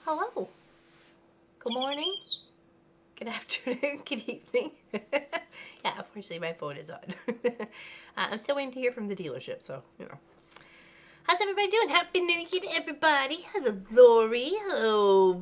Hello. Good morning. Good afternoon. Good evening. Yeah, unfortunately my phone is on. I'm still waiting to hear from the dealership, so, you know. How's everybody doing? Happy New Year to everybody. Hello, Lori. Hello,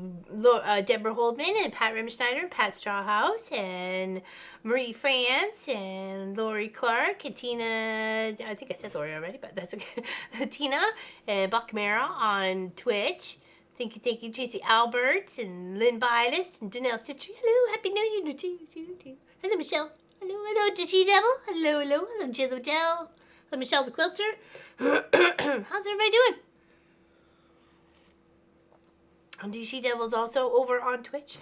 Deborah Holdman and Pat Rimschneider and Pat Strawhouse and Marie France and Lori Clark and Tina. I think I said Lori already, but that's okay. Tina and Buckmara on Twitch. Thank you, Tracy Albert and Lynn Bilas and Danelle Stitcher. Hello, Happy New Year to you. Hello, Michelle. Hello, She Devil. Hello, Jill Odell. Hello, Michelle the Quilter. How's everybody doing? And She Devil's also over on Twitch.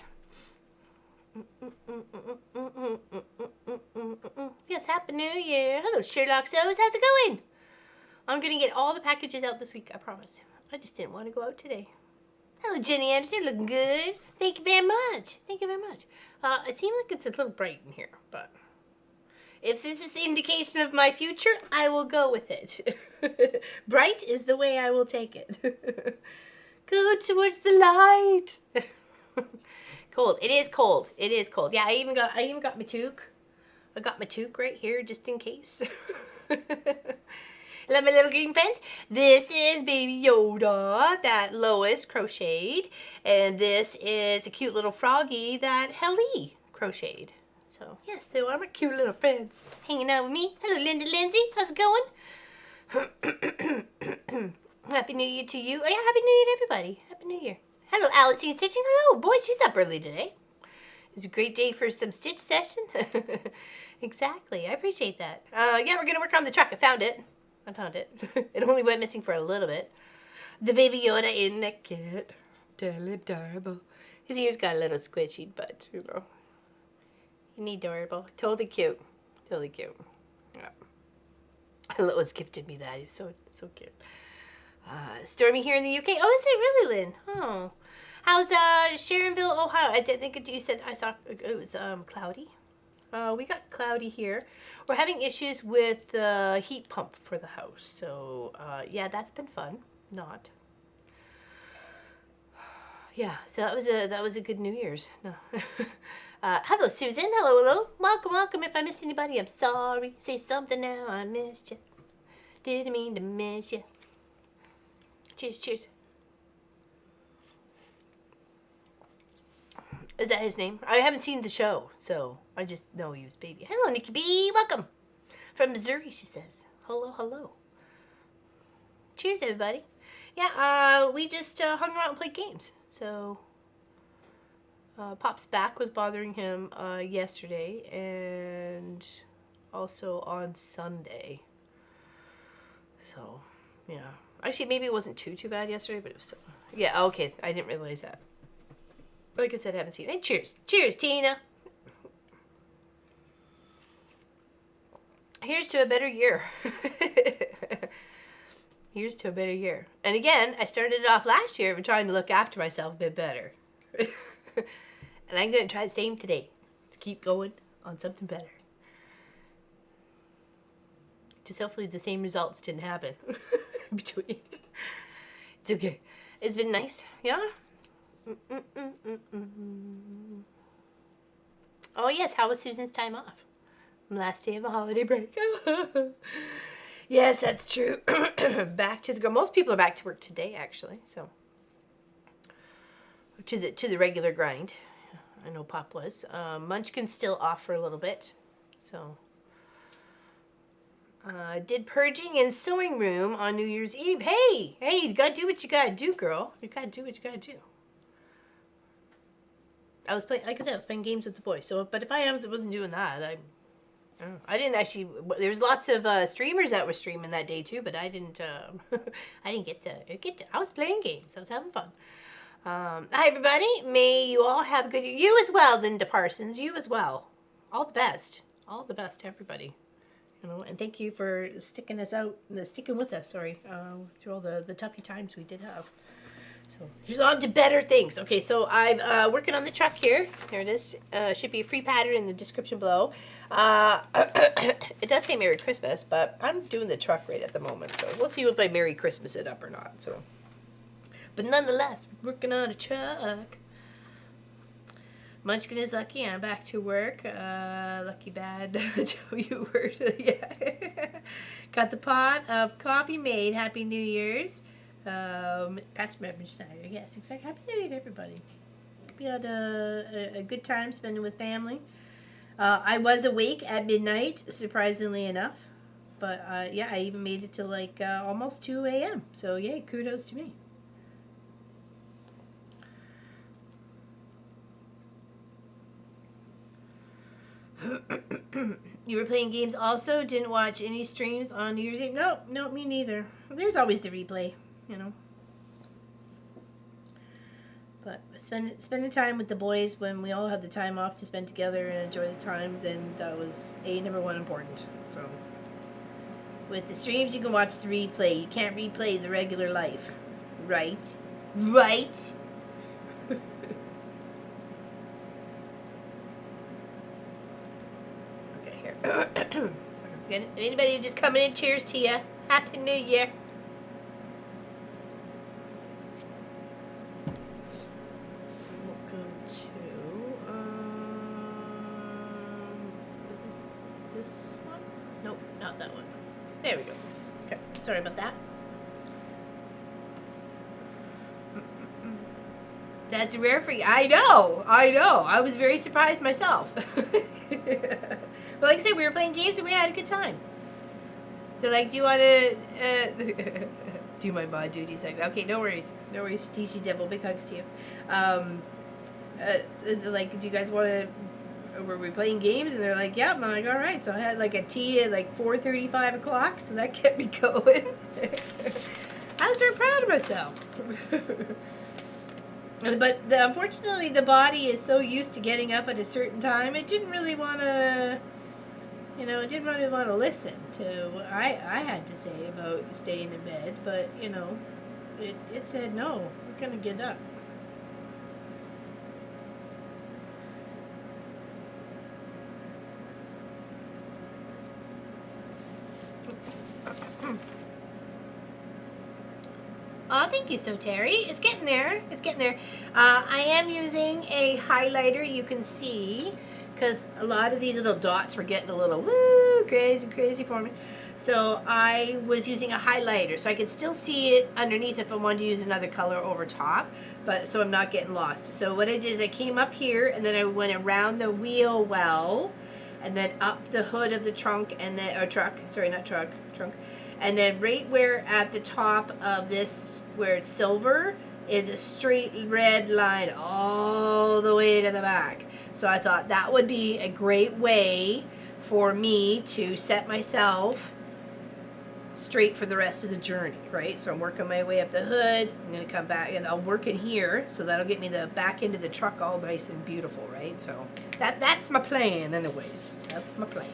Yes, Happy New Year. Hello, Sherlock Sows. How's it going? I'm going to get all the packages out this week, I promise. I just didn't want to go out today. Hello, Jenny Anderson. Looking good. Thank you very much. It seems like it's a little bright in here, but if this is the indication of my future, I will go with it. Bright is the way I will take it. Go towards the light. Cold. It is cold. Yeah, I even got my toque. I got my toque right here just in case. Love my little green friends. This is Baby Yoda that Lois crocheted. And this is a cute little froggy that Helly crocheted. So, yes, they are my cute little friends hanging out with me. Hello, Linda Lindsay. How's it going? Happy New Year to you. Oh, yeah, Happy New Year to everybody. Happy New Year. Hello, Alicine Stitching. Hello. Boy, she's up early today. It's a great day for some stitch session. Exactly. I appreciate that. Yeah, we're going to work on the truck. I found it. It only went missing for a little bit. The Baby Yoda in the kit. Adorable. His ears got a little squishy, but, you know. Adorable. Totally cute. Yeah. Lois gifted me that. He was so cute. Stormy here in the UK. Oh, is it really, Lynn? Oh. How's Sharonville, Ohio? I think you said I saw it was cloudy. We got cloudy here. We're having issues with the heat pump for the house. So, yeah, that's been fun. Not. Yeah, so that was a good New Year's. No. Hello, Susan. Hello. Welcome. If I missed anybody, I'm sorry. Say something now. I missed you. Didn't mean to miss you. Cheers. Is that his name? I haven't seen the show, so I just know he was baby. Hello, Nikki B. Welcome. From Missouri, she says. Hello, hello. Cheers, everybody. Yeah, we just hung around and played games. So, Pop's back was bothering him yesterday and also on Sunday. So, yeah. Actually, maybe it wasn't too bad yesterday, but it was still... Yeah, okay. I didn't realize that. Like I said, I haven't seen it. Cheers. Cheers, Tina. Here's to a better year. Here's to a better year. And again, I started it off last year trying to look after myself a bit better. And I'm going to try the same today. To keep going on something better. Just hopefully the same results didn't happen. Between. It's okay. It's been nice. Yeah? Oh yes, how was Susan's time off? Last day of a holiday break. Yes, that's true. Back to the... Most people are back to work today, actually. So, to the regular grind. I know Pop was. Munchkin's still off for a little bit. So, did purging and sewing room on New Year's Eve. Hey, you gotta do what you gotta do, girl. You gotta do what you gotta do. I was playing, like I said, I was playing games with the boys. So, but if I wasn't doing that, I didn't actually. There was lots of streamers that were streaming that day too, but I didn't. I didn't get to. I was playing games. I was having fun. Hi everybody. May you all have a good. You as well, Linda Parsons. You as well. All the best. All the best to everybody. You know, and thank you for sticking with us. Sorry, through all the toughy times we did have. So here's on to better things. Okay, so I'm working on the truck here. Here it is. Should be a free pattern in the description below. It does say Merry Christmas, but I'm doing the truck right at the moment. So we'll see if I Merry Christmas it up or not. So, but nonetheless, we're working on a truck. Munchkin is lucky. I'm back to work. Lucky bad. Tell you word. Yeah. Got the pot of coffee made. Happy New Year's. Past Reverend Snyder. Yes, exactly. Happy New Year to everybody. We had a good time spending with family. I was awake at midnight, surprisingly enough. But yeah, I even made it to like almost 2 a.m. So yay, kudos to me. You were playing games also? Didn't watch any streams on New Year's Eve? Nope, me neither. There's always the replay, you know. But spending time with the boys when we all have the time off to spend together and enjoy the time, then that was number one important. So with the streams, you can watch the replay. You can't replay the regular life, right? Right. Anybody just coming in? Cheers to you. Happy New Year. We'll go to is this one? Nope, not that one. There we go. Okay, sorry about that. That's rare for you. I know. I was very surprised myself. Well, like I said, we were playing games and we had a good time. So, like, do you want to do my mod duties? Like, okay, no worries. No worries. DC Devil, big hugs to you. Like, do you guys want to... Were we playing games? And they're like, yeah. I'm like, all right. So I had, like, a tea at, like, 4:30, 5 o'clock. So that kept me going. I was very proud of myself. But unfortunately, the body is so used to getting up at a certain time, it didn't really want to, you know, it didn't really want to listen to what I had to say about staying in bed. But, you know, it said, no, we're going to get up. Oh, thank you, so Terry. It's getting there. It's getting there. I am using a highlighter. You can see because a lot of these little dots were getting a little woo crazy for me. So I was using a highlighter so I could still see it underneath if I wanted to use another color over top, but so I'm not getting lost. So what I did is I came up here and then I went around the wheel well and then up the hood of the trunk and then, or truck, sorry, not truck, trunk. And then right where at the top of this, where it's silver, is a straight red line all the way to the back. So I thought that would be a great way for me to set myself straight for the rest of the journey, right? So I'm working my way up the hood. I'm gonna come back and I'll work in here, so that'll get me the back end of the truck all nice and beautiful, right? So that's my plan anyways. That's my plan.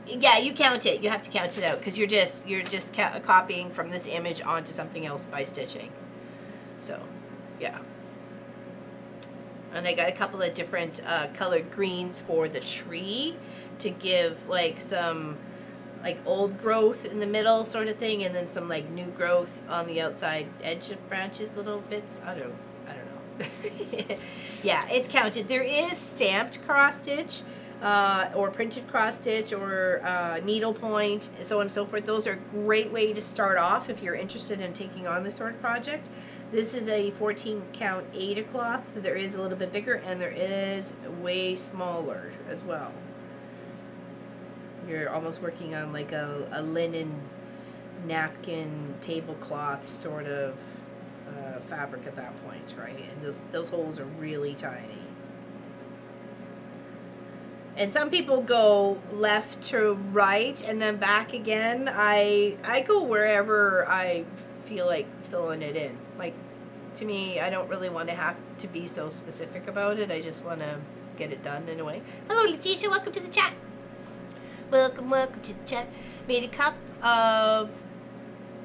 Yeah, you count it. You have to count it out because you're just copying from this image onto something else by stitching. So, yeah. And I got a couple of different colored greens for the tree to give like some like old growth in the middle sort of thing, and then some like new growth on the outside edge of branches, little bits. I don't know. Yeah, it's counted. There is stamped cross stitch. Or printed cross stitch or needle point and so on and so forth. Those are a great way to start off if you're interested in taking on this sort of project. This is a 14 count Aida cloth. There is a little bit bigger and there is way smaller as well. You're almost working on like a linen napkin tablecloth sort of fabric at that point, right? And those holes are really tiny. And some people go left to right and then back again. I go wherever I feel like filling it in. Like, to me, I don't really want to have to be so specific about it. I just want to get it done in a way. Hello, Letitia. Welcome to the chat. Welcome to the chat. Made a cup of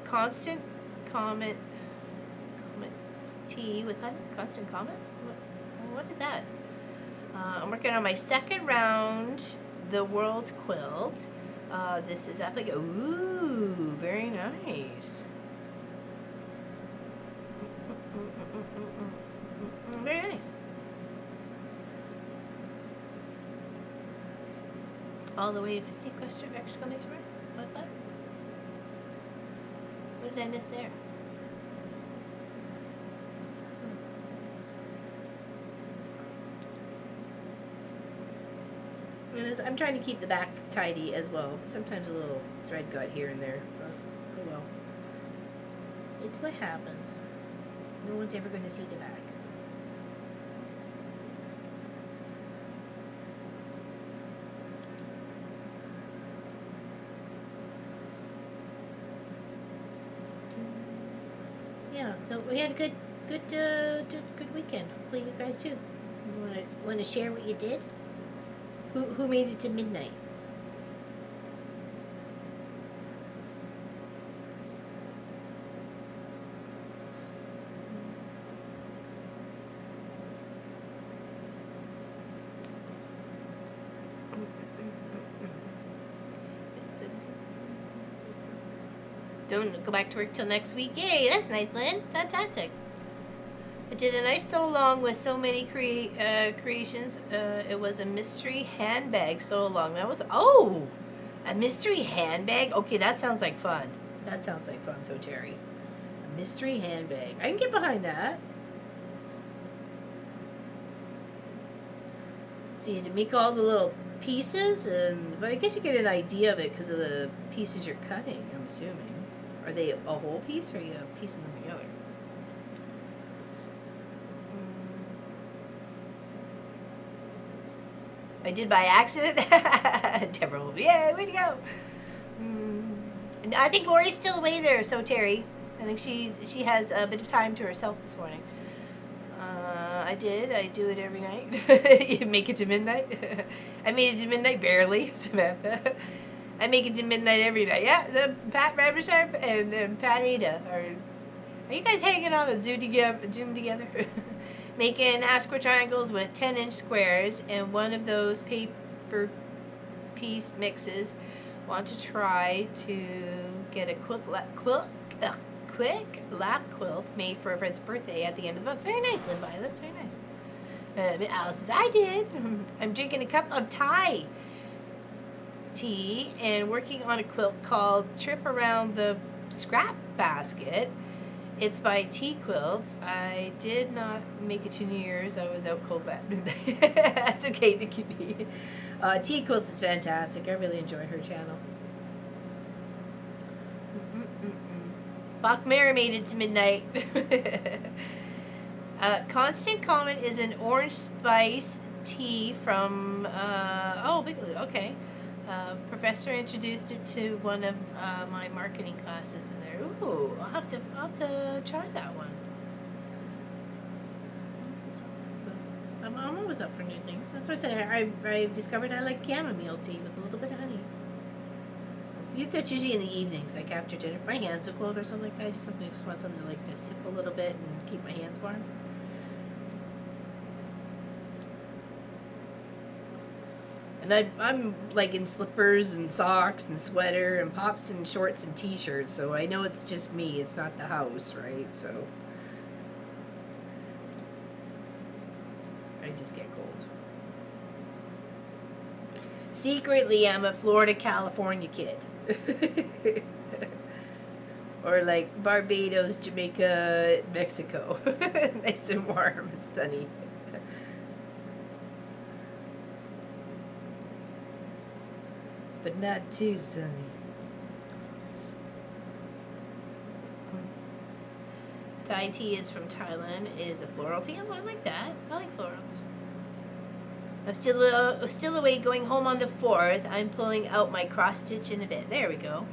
constant comment tea with honey. Constant comment? What is that? I'm working on my second round, the world quilt. This is up like, ooh, very nice. Very nice. All the way to 50 exclamation mark? What? What did I miss there? And I'm trying to keep the back tidy as well. Sometimes a little thread got here and there, but oh well. It's what happens. No one's ever going to see the back. Yeah, so we had a good weekend. Hopefully you guys too. You want to share what you did? Who made it to midnight? Don't go back to work till next week. Yay, that's nice, Lynn. Fantastic. I did a nice sew along with so many creations. It was a mystery handbag sew along. That was, oh, a mystery handbag? Okay, that sounds like fun. That sounds like fun, so Terry. A mystery handbag. I can get behind that. So you had to make all the little pieces, but I guess you get an idea of it because of the pieces you're cutting, I'm assuming. Are they a whole piece or are you piecing them together? I did by accident. Deborah, yeah, way to go. And I think Lori's still away there, so Terry. I think she has a bit of time to herself this morning. I do it every night. You make it to midnight. I made it to midnight barely, Samantha. I make it to midnight every night. Yeah, the Pat Rabersharp and Pat Ada are you guys hanging on a Zoom together? Making half square triangles with 10-inch squares and one of those paper piece mixes. Want to try to get a quick lap quilt made for a friend's birthday at the end of the month. Very nice, Lynn Violet. Very nice. Alice says, I did. I'm drinking a cup of Thai tea and working on a quilt called Trip Around the Scrap Basket. It's by Tea Quilts. I did not make it to New Year's. I was out cold at midnight. That's okay, Nikki B. Tea Quilts is fantastic. I really enjoy her channel. Bach Mary made it to midnight. Constant Comment is an orange spice tea from, Bigley, okay. Professor introduced it to one of my marketing classes in there. Ooh, I'll have to try that one. So, I'm always up for new things. That's what I said. I've discovered I like chamomile tea with a little bit of honey. So, that's usually in the evenings, like after dinner. If my hands are cold or something like that, I just want something to like to sip a little bit and keep my hands warm. And I'm like in slippers and socks and sweater and pops and shorts and t-shirts, so I know it's just me, it's not the house, right? So I just get cold. Secretly, I'm a Florida, California kid. Or like Barbados, Jamaica, Mexico. Nice and warm and sunny. But not too sunny. Thai tea is from Thailand. It is a floral tea. Oh, I like that. I like florals. I'm still away going home on the 4th. I'm pulling out my cross stitch in a bit. There we go.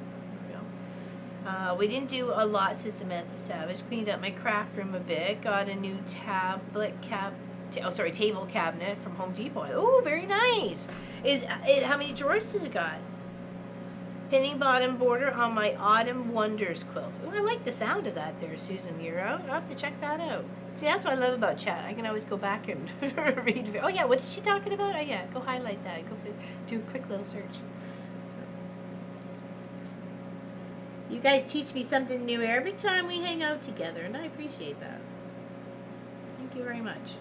We didn't do a lot, says Samantha Savage. Cleaned up my craft room a bit. Got a new table cabinet from Home Depot. Oh, very nice. How many drawers does it got? Pinning bottom border on my Autumn Wonders quilt. Oh, I like the sound of that there, Susan Muro. I'll have to check that out. See, that's what I love about chat. I can always go back and read. Oh yeah, what is she talking about? Oh yeah, go highlight that. Go do a quick little search. So, you guys teach me something new every time we hang out together, and I appreciate that. Thank you very much.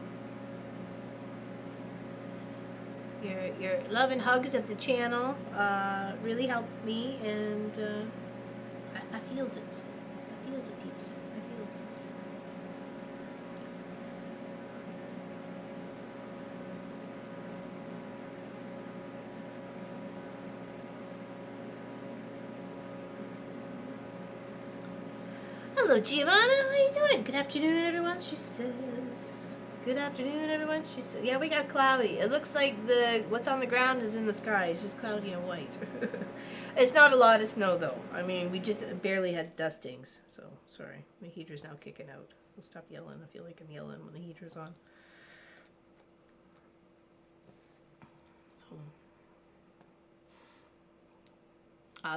Your love and hugs of the channel really help me, and I feels it. I feels it, peeps. I feels it. Hello, Giovanna. How you doing? Good afternoon, everyone. She says. Good afternoon, everyone. She said, yeah, we got cloudy. It looks like what's on the ground is in the sky. It's just cloudy and white. It's not a lot of snow, though. I mean, we just barely had dustings. So, sorry. My heater's now kicking out. I'll stop yelling. I feel like I'm yelling when the heater's on.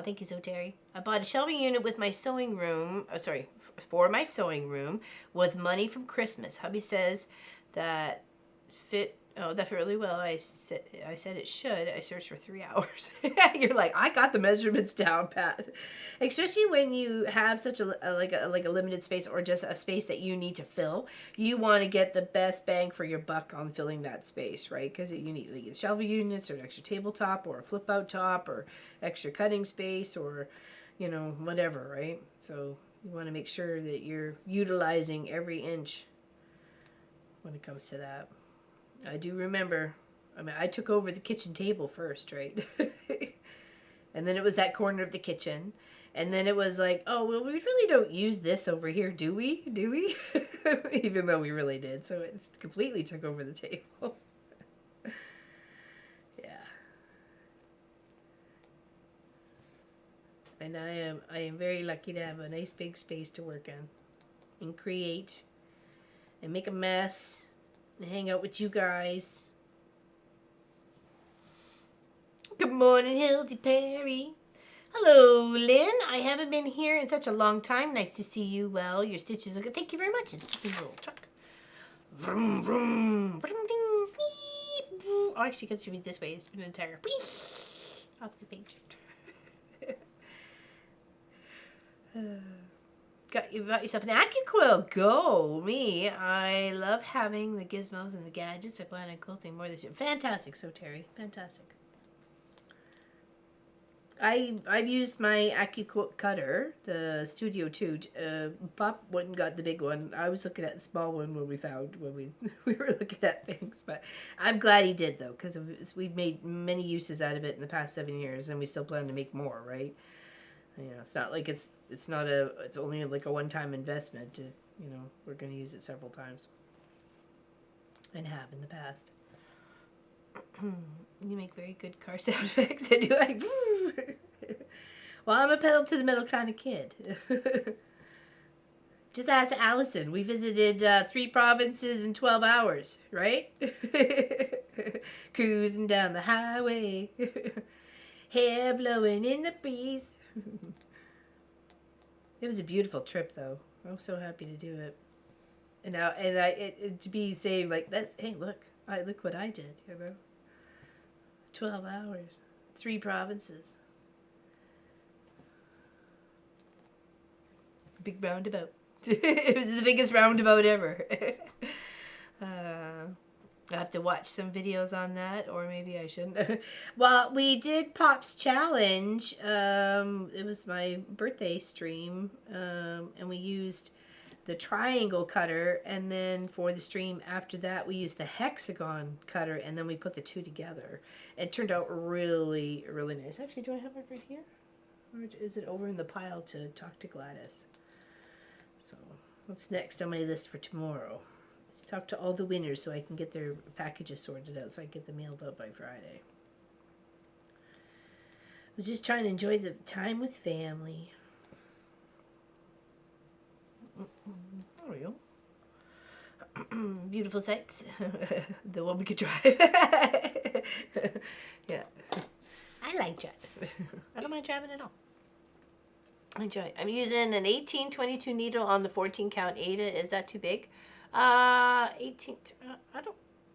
Thank you, so Terry. I bought a shelving unit with my sewing room. For my sewing room with money from Christmas. Hubby says that fit really well. I said it should. I searched for 3 hours. You're like, I got the measurements down, Pat. Especially when you have such a limited space, or just a space that you need to fill. You want to get the best bang for your buck on filling that space, right? Because you need like shelving units, or an extra tabletop, or a flip out top, or extra cutting space, or whatever, right? So you want to make sure that you're utilizing every inch when it comes to that. I do remember, I took over the kitchen table first, right? And then it was that corner of the kitchen. And then it was like, oh, well, we really don't use this over here, do we? Do we? Even though we really did. So it completely took over the table. Yeah. And I am very lucky to have a nice big space to work in and create and make a mess and hang out with you guys. Good morning, Hildy Perry. Hello, Lynn. I haven't been here in such a long time. Nice to see you. Well, your stitches are good. Thank you very much. It's a little truck. Vroom, vroom. Vroom, ding, beep. Oh, actually, you can read this way. It's been an entire beep. Off the page. you bought yourself an AccuQuilt. Go me! I love having the gizmos and the gadgets. I plan on quilting more this year. Fantastic, so Terry, fantastic. I've used my AccuQuilt cutter, the Studio 2. Pop went and got the big one. I was looking at the small one when we we were looking at things. But I'm glad he did, though, because we've made many uses out of it in the past 7 years, and we still plan to make more, right? You know, it's not like it's only like a one-time investment. You know, we're going to use it several times, and have in the past. You make very good car sound effects. I do. Well, I'm a pedal to the metal kind of kid. Just ask Allison. We visited 3 provinces in 12 hours, right? Cruising down the highway, hair blowing in the breeze. It was a beautiful trip, though. I was so happy to do it. And now, to be saying like that's, hey, look what I did, you know. 12 hours, 3 provinces. Big roundabout. It was the biggest roundabout ever. I have to watch some videos on that, or maybe I shouldn't. Well, we did Pop's Challenge. It was my birthday stream, and we used the triangle cutter, and then for the stream after that we used the hexagon cutter, and then we put the 2 together. It turned out really, really nice. Actually, do I have it right here? Or is it over in the pile to talk to Gladys? So, what's next on my list for tomorrow? Let's talk to all the winners so I can get their packages sorted out so I can get them mailed out by Friday. I was just trying to enjoy the time with family. There we go. Beautiful sights. The one we could drive. Yeah. I like driving. I don't mind driving at all. I enjoy it. I'm using an 1822 needle on the 14 count Ada. Is that too big? 18. I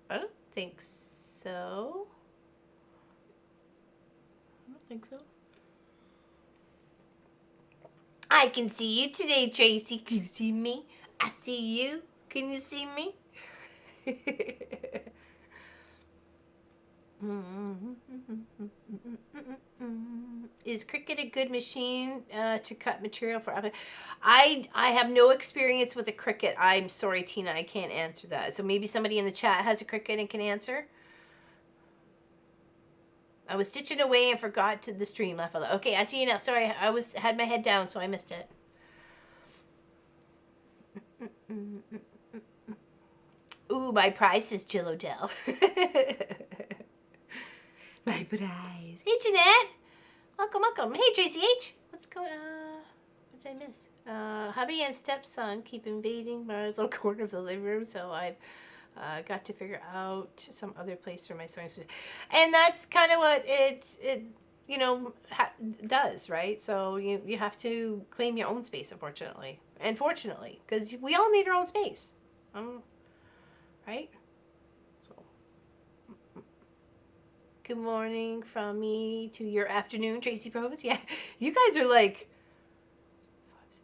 don't think so. I don't think so. I can see you today, Tracy. Can you see me? I see you. Can you see me? Is Cricut a good machine to cut material for? I have no experience with a Cricut. I'm sorry, Tina, I can't answer that. So maybe somebody in the chat has a Cricut and can answer. I was stitching away and forgot the stream left. Okay, I see you now. Sorry, I had my head down, so I missed it. Ooh, my prize is Jill Odell. My prize. Hey, Jeanette. Welcome, welcome. Hey, Tracy H. What's going on? What did I miss? Hubby and stepson keep invading my little corner of the living room, so I've got to figure out some other place for my sewing space. And that's kind of what it you know, does, right? So you have to claim your own space, unfortunately. And fortunately, because we all need our own space. Right? So, good morning from me to your afternoon, Tracy Provis. Yeah, you guys are like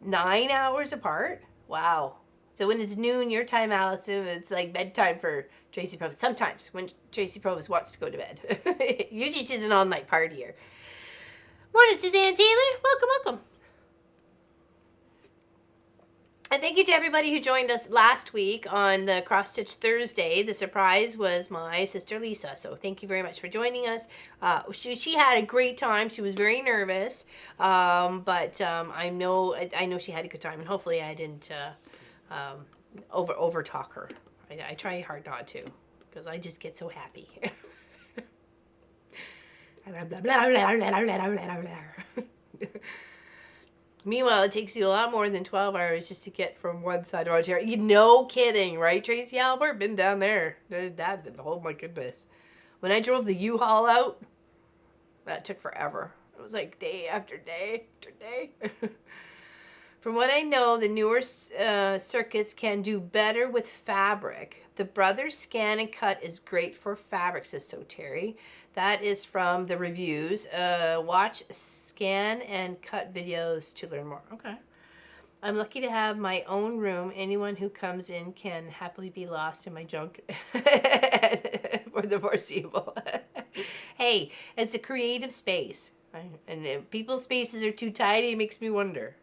9 hours apart. Wow. So when it's noon your time, Allison, it's like bedtime for Tracy Provis. Sometimes when Tracy Provis wants to go to bed. Usually she's an all-night partier. Morning, Suzanne Taylor. Welcome, welcome. And thank you to everybody who joined us last week on the Cross Stitch Thursday. The surprise was my sister Lisa. So thank you very much for joining us. She had a great time. She was very nervous, but I know she had a good time, and hopefully I didn't over talk her. I try hard not to, because I just get so happy. Meanwhile, it takes you a lot more than 12 hours just to get from one side of Ontario. You no kidding, right, Tracy Albert? Been down there. Oh my goodness. When I drove the U-Haul out, that took forever. It was like day after day after day. From what I know, the newer circuits can do better with fabric. The Brothers Scan and Cut is great for fabric, says So Terry. That is from the reviews. Watch scan and cut videos to learn more. Okay. I'm lucky to have my own room. Anyone who comes in can happily be lost in my junk for the foreseeable. Hey, it's a creative space. And if people's spaces are too tidy, it makes me wonder.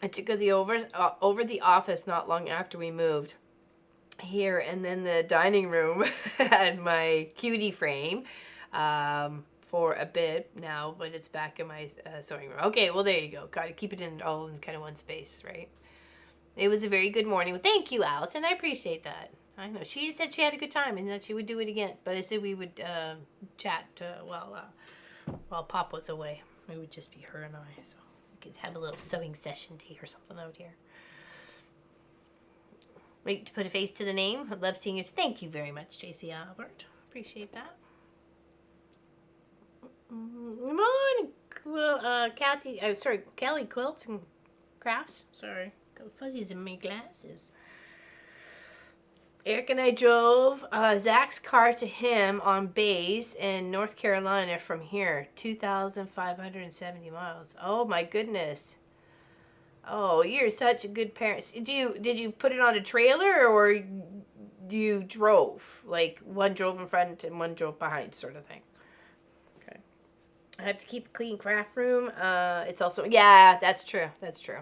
I took over the office not long after we moved here, and then the dining room had my cutie frame for a bit now, but it's back in my sewing room. Okay, well there you go. Got to keep it in all in kind of one space, right? It was a very good morning. Well, thank you, Allison. I appreciate that. I know she said she had a good time and that she would do it again, but I said we would chat while Pop was away. It would just be her and I, so we could have a little sewing session day or something out here. Wait to put a face to the name. I love seeing you. Thank you very much, JC Albert. Appreciate that. Good morning, Kathy. Sorry, Kelly Quilts and Crafts. Sorry, got fuzzies in my glasses. Eric and I drove Zach's car to him on Bays in North Carolina from here. 2,570 miles. Oh my goodness. Oh, you're such a good parent. Did you put it on a trailer or you drove? Like one drove in front and one drove behind sort of thing. Okay. I have to keep a clean craft room. It's also, yeah, that's true. That's true.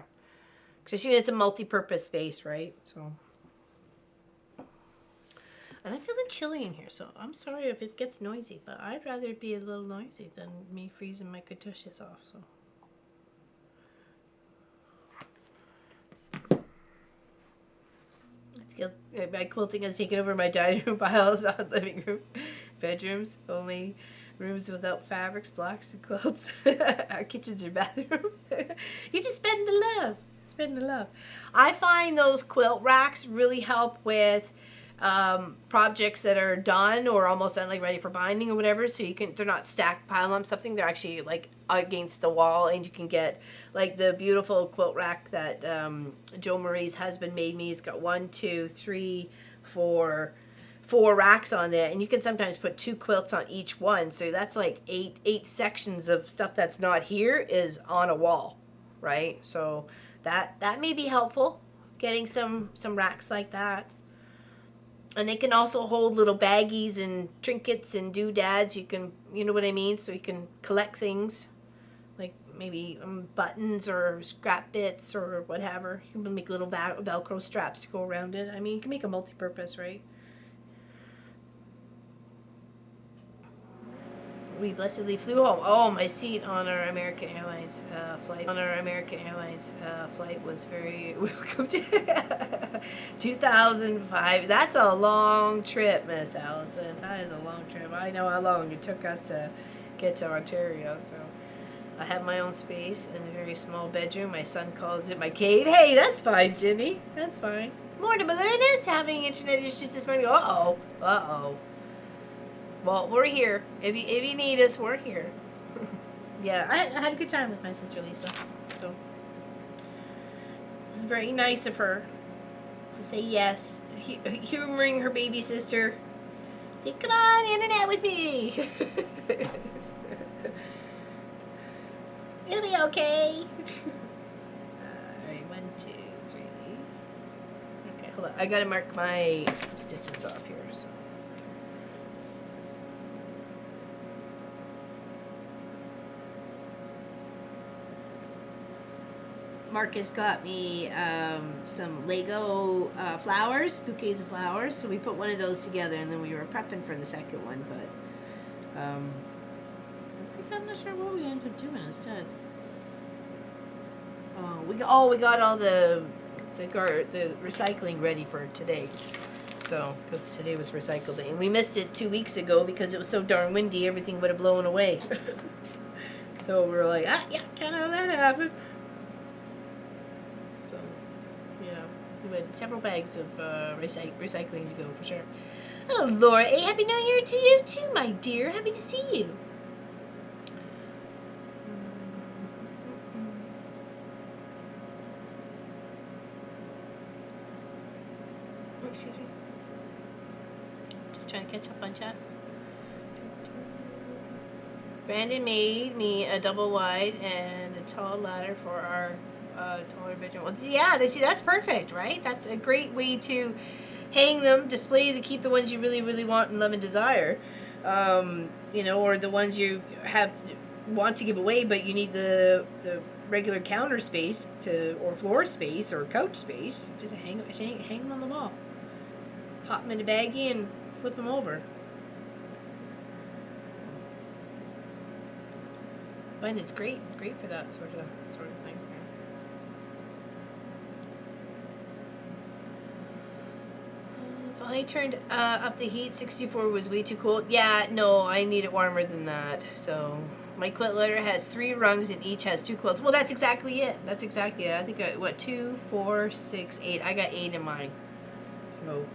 Because it's a multi-purpose space, right? So. And I feel chilly in here, so I'm sorry if it gets noisy, but I'd rather it be a little noisy than me freezing my catushes off, so. My quilting has taken over my dining room piles on living room, bedrooms, only rooms without fabrics, blocks, and quilts. Our kitchens are bathroom. You just spend the love. Spend the love. I find those quilt racks really help with projects that are done or almost done, like ready for binding or whatever, so they're not stacked pile on something, they're actually like against the wall, and you can get like the beautiful quilt rack that Joe Marie's husband made me. He's got 1, 2, 3, 4 racks on there, and you can sometimes put 2 quilts on each one, so that's like eight sections of stuff that's not here is on a wall, right? So that may be helpful, getting some racks like that. And they can also hold little baggies and trinkets and doodads. You can, you know what I mean? So you can collect things like maybe buttons or scrap bits or whatever. You can make little Velcro straps to go around it. I mean, you can make a multi-purpose, right? We blessedly flew home. Oh, my seat on our American Airlines flight. Flight was very welcome to 2005. That's a long trip, Miss Allison. That is a long trip. I know how long it took us to get to Ontario. So I have my own space in a very small bedroom. My son calls it my cave. Hey, that's fine, Jimmy. That's fine. Morning, balloonist. Having internet issues this morning. Uh-oh. Uh-oh. Well, we're here. If you need us, we're here. Yeah, I had a good time with my sister Lisa. So it was very nice of her to say yes, humoring her baby sister. Say, come on, internet with me. It'll be okay. Alright, 1, 2, 3. Okay, hold on. I gotta mark my stitches off here, so. Marcus got me some Lego flowers, bouquets of flowers, so we put one of those together, and then we were prepping for the second one, but I think I'm not sure what we ended up doing instead. We got all the recycling ready for today, so because today was recycle day, and we missed it 2 weeks ago because it was so darn windy, everything would have blown away. So we were like, yeah, can't have that happen. We had several bags of recycling to go for sure. Hello, Laura. Hey, Happy New Year to you too, my dear. Happy to see you. Oh, excuse me. Just trying to catch up on chat. Brandon made me a double wide and a tall ladder for our taller bedroom. Well, yeah, they see that's perfect, right? That's a great way to hang them, display to keep the ones you really, really want and love and desire. You know, or the ones you want to give away, but you need the regular counter space or floor space or couch space. Just hang them on the wall. Pop them in a baggie and flip them over. And it's great for that sort of thing. If I turned up the heat, 64 was way too cold. Yeah, no, I need it warmer than that. So my quilt litter has 3 rungs and each has 2 quilts. Well, that's exactly it. That's exactly it. I think what 2, 4, 6, 8. I got 8 in mine. So,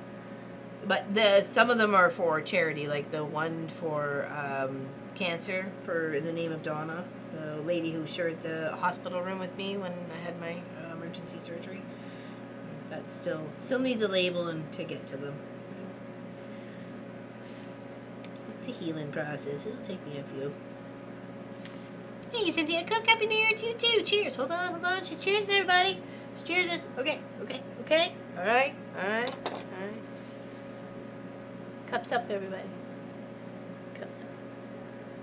but some of them are for charity, like the one for cancer for In the Name of Donna, the lady who shared the hospital room with me when I had my emergency surgery. That still needs a label and to get to them. It's a healing process. It'll take me a few. Hey, Cynthia, cook up in here too. Cheers. Hold on. She's cheersing, everybody. She's cheersing. Okay. All right. Cups up, everybody. Cups up.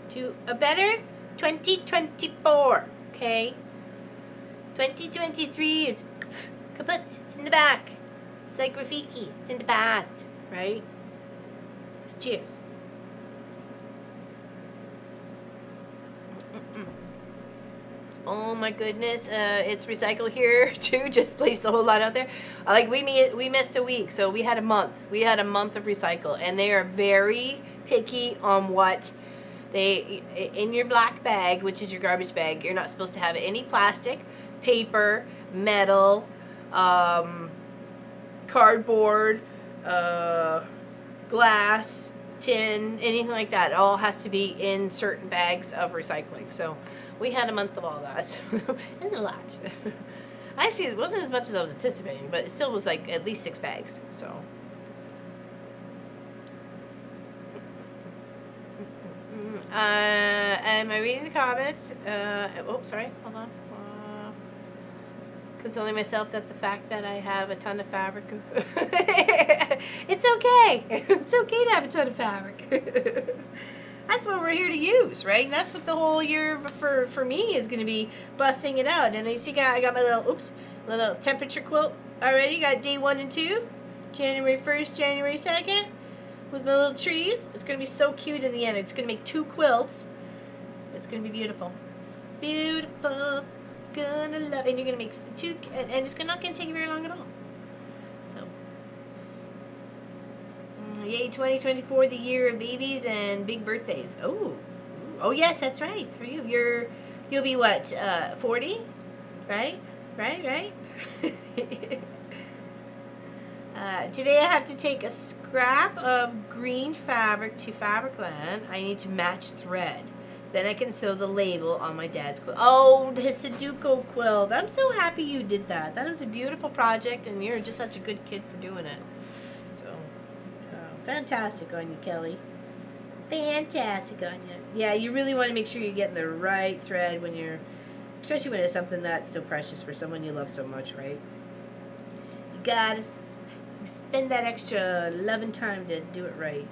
To a better 2024. Okay. 2023 is kaput. It's in the back. It's like Rafiki. It's in the past, right? So cheers. Oh my goodness, it's recycle here too. Just placed a whole lot out there. Like we missed a week, so we had a month. We had a month of recycle, and they are very picky on what they in your black bag, which is your garbage bag. You're not supposed to have any plastic, paper, metal, cardboard, glass, tin, anything like that. It all has to be in certain bags of recycling. So we had a month of all that. It's a lot. Actually, it wasn't as much as I was anticipating, but it still was like at least 6 bags. So. Am I reading the comments? Oh, sorry. Hold on. Consoling myself that the fact that I have a ton of fabric. It's okay. It's okay to have a ton of fabric. That's what we're here to use, right? And that's what the whole year for me is going to be, busting it out. And you see, I got my little temperature quilt already. Got day 1 and 2, January 1st, January 2nd, with my little trees. It's going to be so cute in the end. It's going to make 2 quilts. It's going to be beautiful. Beautiful. Gonna love it. And you're going to make 2, and it's not going to take you very long at all. So. Yay, 2024, the year of babies and big birthdays. Oh yes, that's right. For you, you'll be what? 40, right? Today I have to take a scrap of green fabric to Fabricland. I need to match thread. Then I can sew the label on my dad's quilt. Oh, the Sudoku quilt. I'm so happy you did that. That was a beautiful project, and you're just such a good kid for doing it. So. Fantastic on you, Kelly. Fantastic on you. Yeah, you really want to make sure you're getting the right thread when you're, especially when it's something that's so precious for someone you love so much, right? You gotta spend that extra loving time to do it right.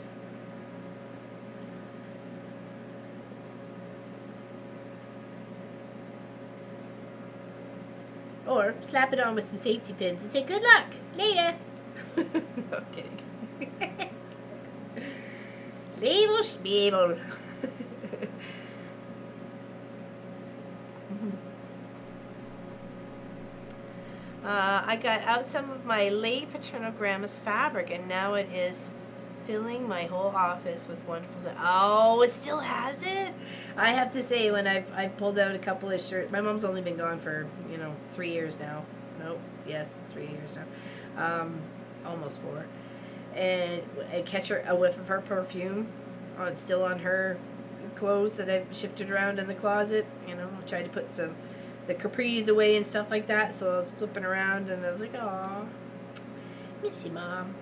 Or slap it on with some safety pins and say, good luck, later. No, I'm kidding. Label schmabel. I got out some of my late paternal grandma's fabric, and now it is filling my whole office with wonderful. Oh, it still has it. I have to say, when I've pulled out a couple of shirts. My mom's only been gone for 3 years now. Nope. Yes, 3 years now. Almost 4. And I catch a whiff of her perfume still on her clothes that I've shifted around in the closet. I tried to put the capris away and stuff like that, so I was flipping around and I was like, aw, miss you, Mom.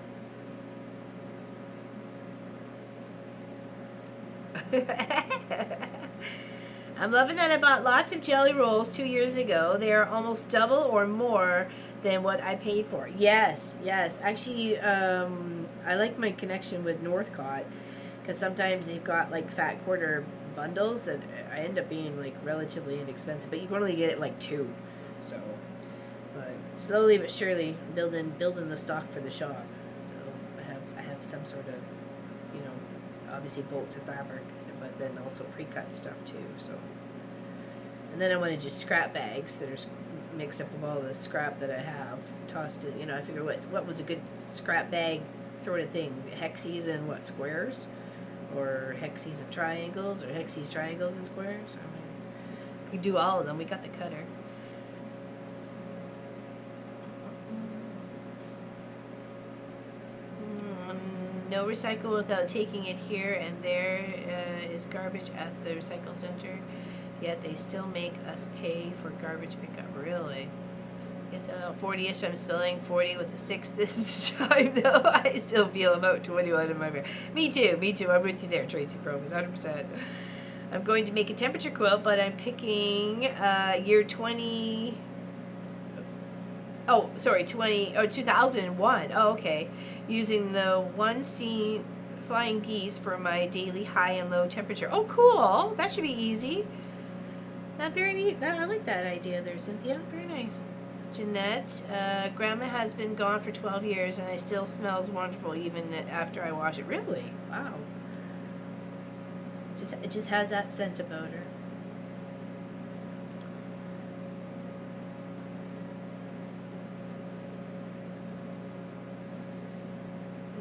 I'm loving that I bought lots of jelly rolls 2 years ago. They are almost double or more than what I paid for. Yes, yes. Actually, I like my connection with Northcott because sometimes they've got like fat quarter bundles that I end up being like relatively inexpensive, but you can only get it like two. So, but slowly but surely building the stock for the shop. So I have some sort of, you know, obviously bolts of fabric, but then also pre-cut stuff too. So, and then I want to do scrap bags that are mixed up with all the scrap that I have, tossed it. You know, I figure what was a good scrap bag sort of thing, hexes and what, squares, or hexes of triangles, or hexes, triangles, and squares. I mean, we could do all of them. We got the cutter. No recycle without taking it here and there is garbage at the recycle center, yet they still make us pay for garbage pickup. Really? Yes, 40-ish I'm spelling, 40 with the 6 this time though. I still feel about 21 in my brain. Me too. I'm with you there, Tracy Probus, 100%. I'm going to make a temperature quilt, but I'm picking year 20... Oh, sorry, 2001. Oh, okay. Using the 1C flying geese for my daily high and low temperature. Oh, cool. That should be easy. Not very neat. I like that idea there, Cynthia. Very nice. Jeanette, Grandma has been gone for 12 years and it still smells wonderful even after I wash it. Really? Wow. It just has that scent about her.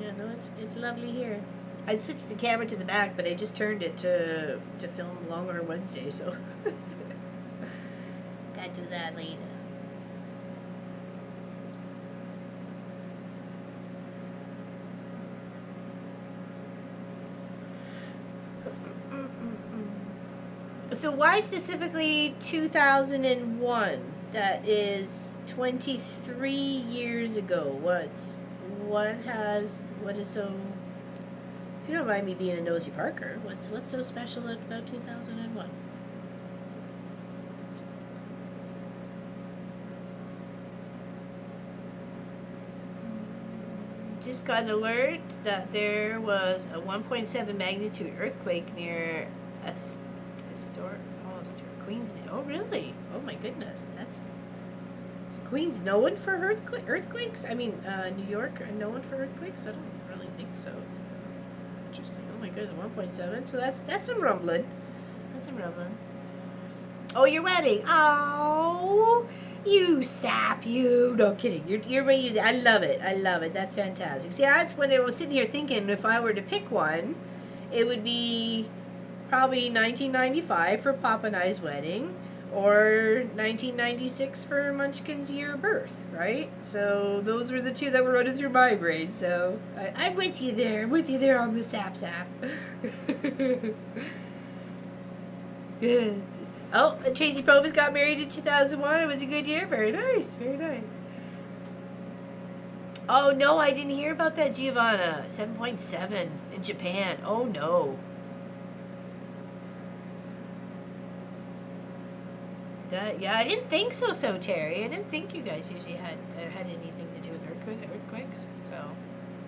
Yeah, no, it's lovely here. I'd switched the camera to the back, but I just turned it to film Longer Wednesday, so gotta do that later. So why specifically 2001? That is 23 years ago. What is so, if you don't mind me being a nosy Parker, what's so special about 2001? Just got an alert that there was a 1.7 magnitude earthquake near Queens. Oh, really? Oh my goodness. Is Queens known for earthquakes? I mean, New York known for earthquakes? I don't really think so. Interesting. Oh my goodness, 1.7. So that's some rumbling. That's some rumbling. Oh, your wedding. Oh, you sap, you. No, I'm kidding. I love it. I love it. That's fantastic. See, that's when I was sitting here thinking if I were to pick one, it would be probably 1995 for Papa and I's wedding, or 1996 for Munchkin's year of birth, right? So those were the two that were running through my brain. So I'm with you there. I'm with you there on the sap. Good. Oh, Tracy Provis got married in 2001. It was a good year. Very nice. Very nice. Oh, no, I didn't hear about that, Giovanna. 7.7 in Japan. Oh, no. Yeah, I didn't think so, Terry. I didn't think you guys usually had anything to do with earthquakes. So,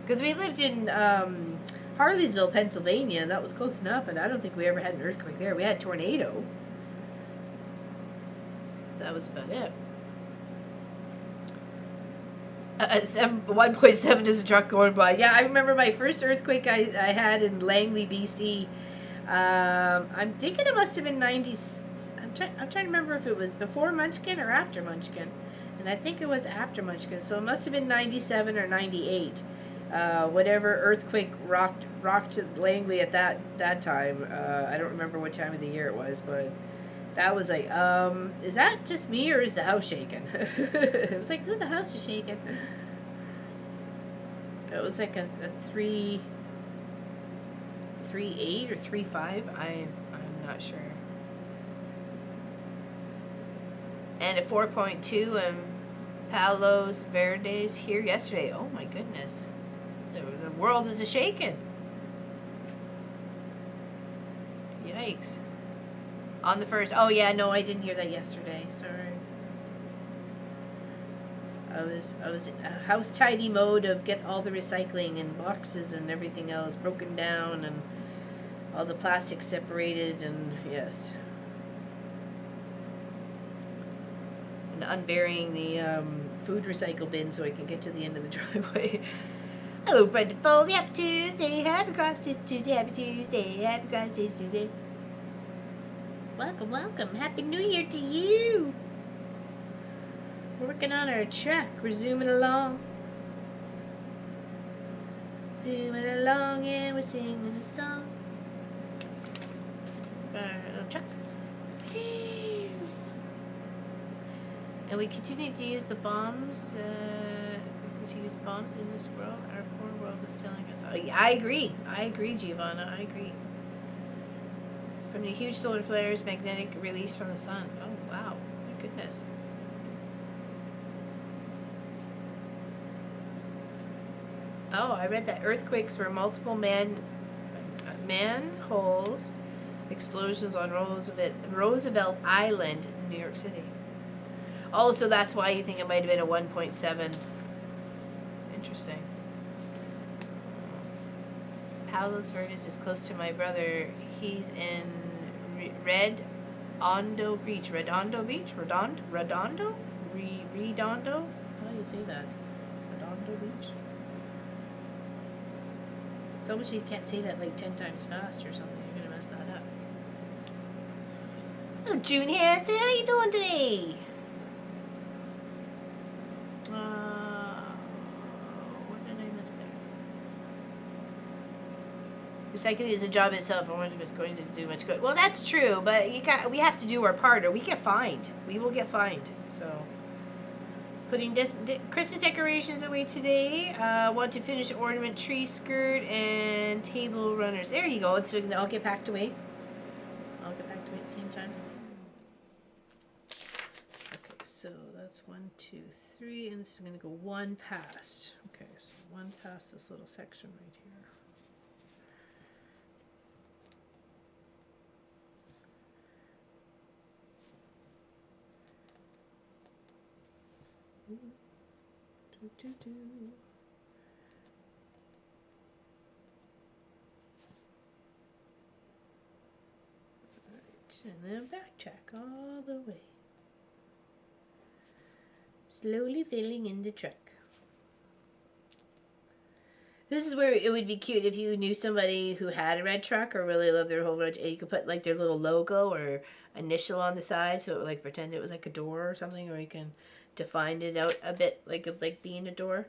because we lived in Harleysville, Pennsylvania, and that was close enough, and I don't think we ever had an earthquake there. We had a tornado. That was about it. 1.7 is a truck going by. Yeah, I remember my first earthquake I had in Langley, BC. I'm thinking it must have been 90. I'm trying to remember if it was before Munchkin or after Munchkin, and I think it was after Munchkin. So it must have been 97 or 98. Whatever earthquake rocked Langley at that time. I don't remember what time of the year it was, but that was like, is that just me or is the house shaking? It was like, ooh, the house is shaking. It was like a 3.8 or 3.5. I'm not sure. And a 4.2 in Palos Verdes here yesterday. Oh my goodness. So the world is a shaking. Yikes. On the 1st. Oh yeah, no, I didn't hear that yesterday. Sorry. I was in a house tidy mode of get all the recycling and boxes and everything else broken down and all the plastic separated, and yes. And unburying the food recycle bin so I can get to the end of the driveway. Hello, Brenda Foley. Happy Tuesday. Happy Cross Stitch Tuesday. Happy Tuesday. Happy Cross Stitch Tuesday. Welcome, welcome. Happy New Year to you. We're working on our truck. We're zooming along. Zooming along and we're singing a song. Our little truck. And we continue to use the bombs. To use bombs in this world. Our poor world is telling us. Oh, yeah, I agree. I agree, Giovanna. I agree. From the huge solar flares, magnetic release from the sun. Oh, wow. My goodness. Oh, I read that earthquakes were multiple manholes explosions on Roosevelt Island, New York City. Oh, so that's why you think it might have been a 1.7. Interesting. Palos Verdes is close to my brother. He's in Redondo Beach. Redondo Beach? Redondo? Redondo? Redondo? How do you say that? Redondo Beach? It's almost you can't say that like 10 times fast or something. You're gonna mess that up. Hello, June Hansen. How you doing today? What did I miss there? Recycling is a job in itself. I wonder if it's going to do much good. Well, that's true, but we have to do our part, or we get fined. We will get fined. So, putting Christmas decorations away today. Want to finish ornament tree skirt and table runners. There you go. So I'll get packed away. I'll get packed away at the same time. Okay, so that's 1, 2, 3, and this is going to go one past. Okay, so one past this little section right here. Alright, and then backtrack all the way. Slowly filling in the truck. This is where it would be cute if you knew somebody who had a red truck or really loved their whole red, and you could put like their little logo or initial on the side, so it would like pretend it was like a door or something, or you can define it out a bit like being a door.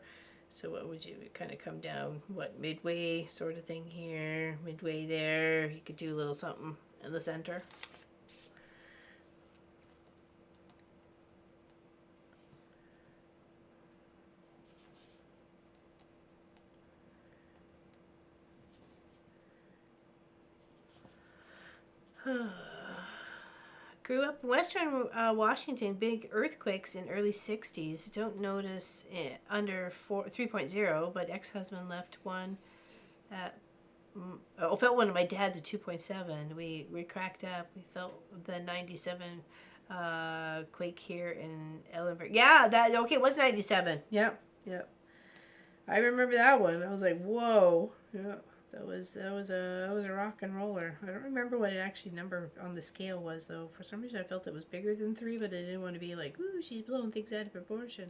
So what would you kind of come down, what, midway sort of thing here, midway there. You could do a little something in the center. Grew up in Western Washington, big earthquakes in early 60s. Don't notice under 3.0, but ex-husband left one at, felt one of my dad's at 2.7. We cracked up. We felt the 97 quake here in Ellenberg. Yeah, okay, it was 97. Yep. I remember that one. I was like, whoa. Yeah. That was a rock and roller. I don't remember what it actually number on the scale was though. For some reason I felt it was bigger than 3, but I didn't want to be like, ooh, she's blowing things out of proportion.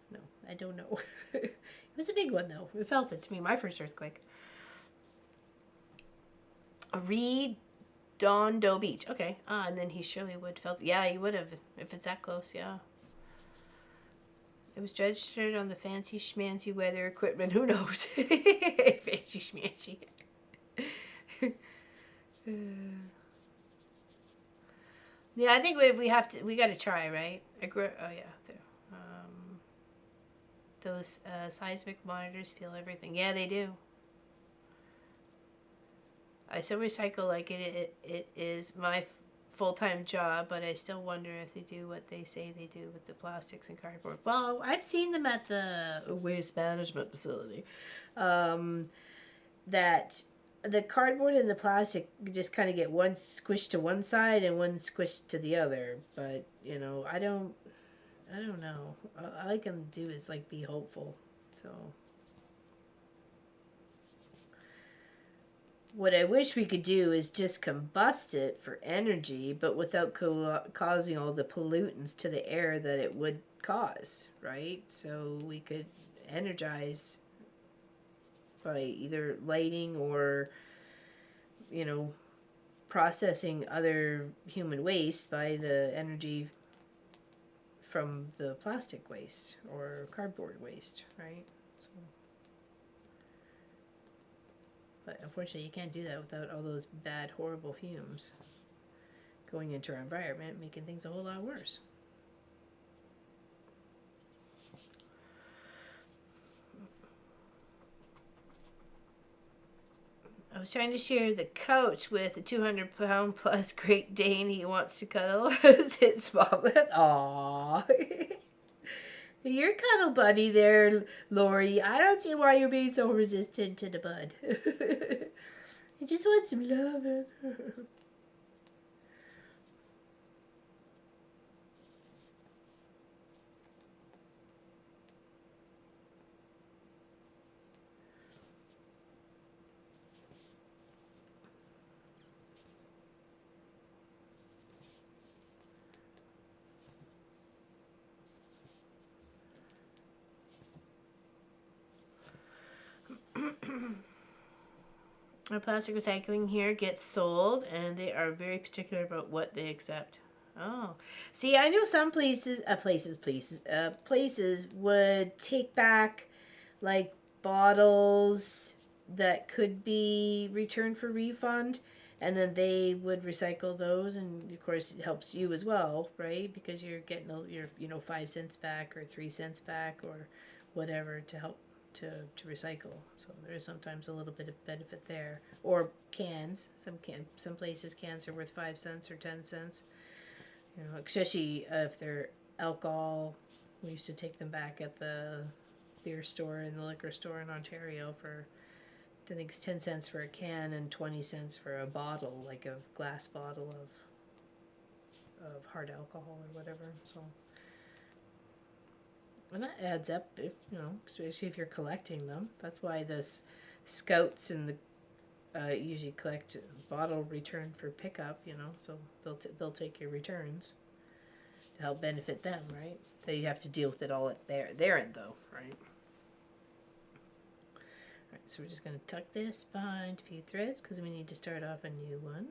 No, I don't know. It was a big one though. It felt it to me. My first earthquake. Redondo Beach. Okay. And then he surely would felt. Yeah, he would have if it's that close. Yeah. It was registered on the fancy schmancy weather equipment. Who knows? Fancy schmancy. Yeah, I think we got to try, right? Oh yeah, those seismic monitors feel everything. Yeah, they do. I still recycle like it is my full-time job, but I still wonder if they do what they say they do with the plastics and cardboard. Well, I've seen them at the waste management facility. That the cardboard and the plastic just kind of get one squished to one side and one squished to the other. But you know, I don't know. All I can do is like be hopeful. So what I wish we could do is just combust it for energy, but without causing all the pollutants to the air that it would cause, right? So we could energize by either lighting or, you know, processing other human waste by the energy from the plastic waste or cardboard waste, right? So, but unfortunately, you can't do that without all those bad, horrible fumes going into our environment, making things a whole lot worse. I was trying to share the couch with a 200-pound plus Great Dane. He wants to cuddle. Sit small. Aww. You're cuddle buddy there, Lori. I don't see why you're being so resistant to the bud. He just wants some love. Our plastic recycling here gets sold, and they are very particular about what they accept. Oh, see, I know some places would take back like bottles that could be returned for refund, and then they would recycle those, and of course it helps you as well, right? Because you're getting your 5 cents back or 3 cents back or whatever to help to recycle. So there is sometimes a little bit of benefit there. Or cans. Some places cans are worth 5 cents or 10 cents. You know, especially if they're alcohol. We used to take them back at the beer store and the liquor store in Ontario for, I think it's 10 cents for a can and 20 cents for a bottle, like a glass bottle of hard alcohol or whatever. So, and that adds up, if, you know, especially if you're collecting them. That's why the scouts and the usually collect bottle return for pickup, you know, so they'll take your returns to help benefit them, right? They have to deal with it all at their end, though, right? All right, so we're just going to tuck this behind a few threads because we need to start off a new one.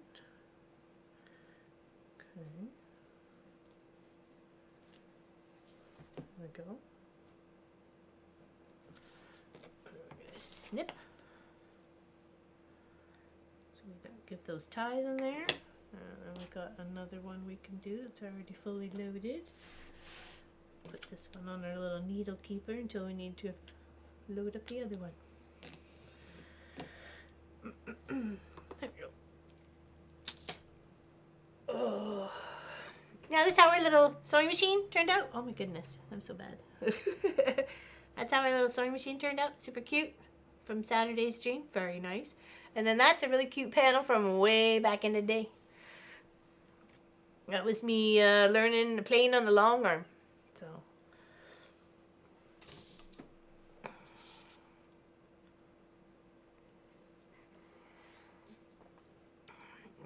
Okay. There we go. Snip. So we got get those ties in there. And we got another one we can do that's already fully loaded. Put this one on our little needle keeper until we need to load up the other one. There we go. Oh. Now this is how our little sewing machine turned out. Oh my goodness, I'm so bad. That's how our little sewing machine turned out. Super cute. From Saturday's dream. Very nice. And then that's a really cute panel from way back in the day. That was me playing on the long arm. So.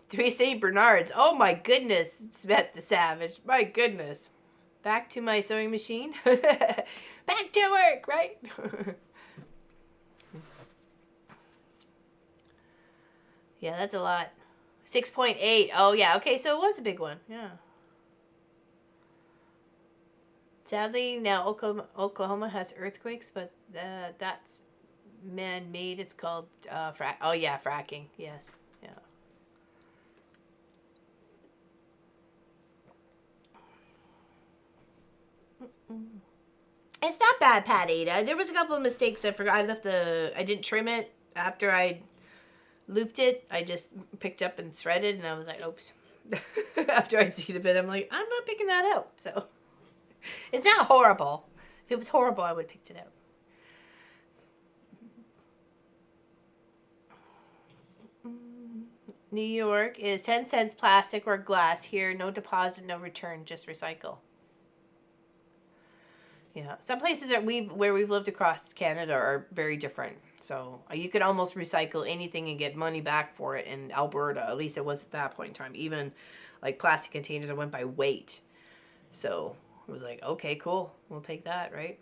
Three St. Bernards. Oh my goodness, Svet the Savage. My goodness. Back to my sewing machine. Back to work, right? Yeah, that's a lot. 6.8. Oh, yeah. Okay, so it was a big one. Yeah. Sadly, now Oklahoma has earthquakes, but that's man-made. It's called Oh, yeah, fracking. Yes. Yeah. It's not bad, Pat Ada. There was a couple of mistakes I forgot. I didn't trim it after I looped it. I just picked up and threaded, and I was like, oops. After I'd seen a bit, I'm like, I'm not picking that out. So it's not horrible. If it was horrible, I would have picked it out. New York is 10 cents plastic or glass. Here, no deposit, no return, just recycle. Yeah, some places where we've lived across Canada are very different. So you could almost recycle anything and get money back for it in Alberta. At least it was at that point in time. Even like plastic containers that went by weight. So it was like, okay, cool, we'll take that, right?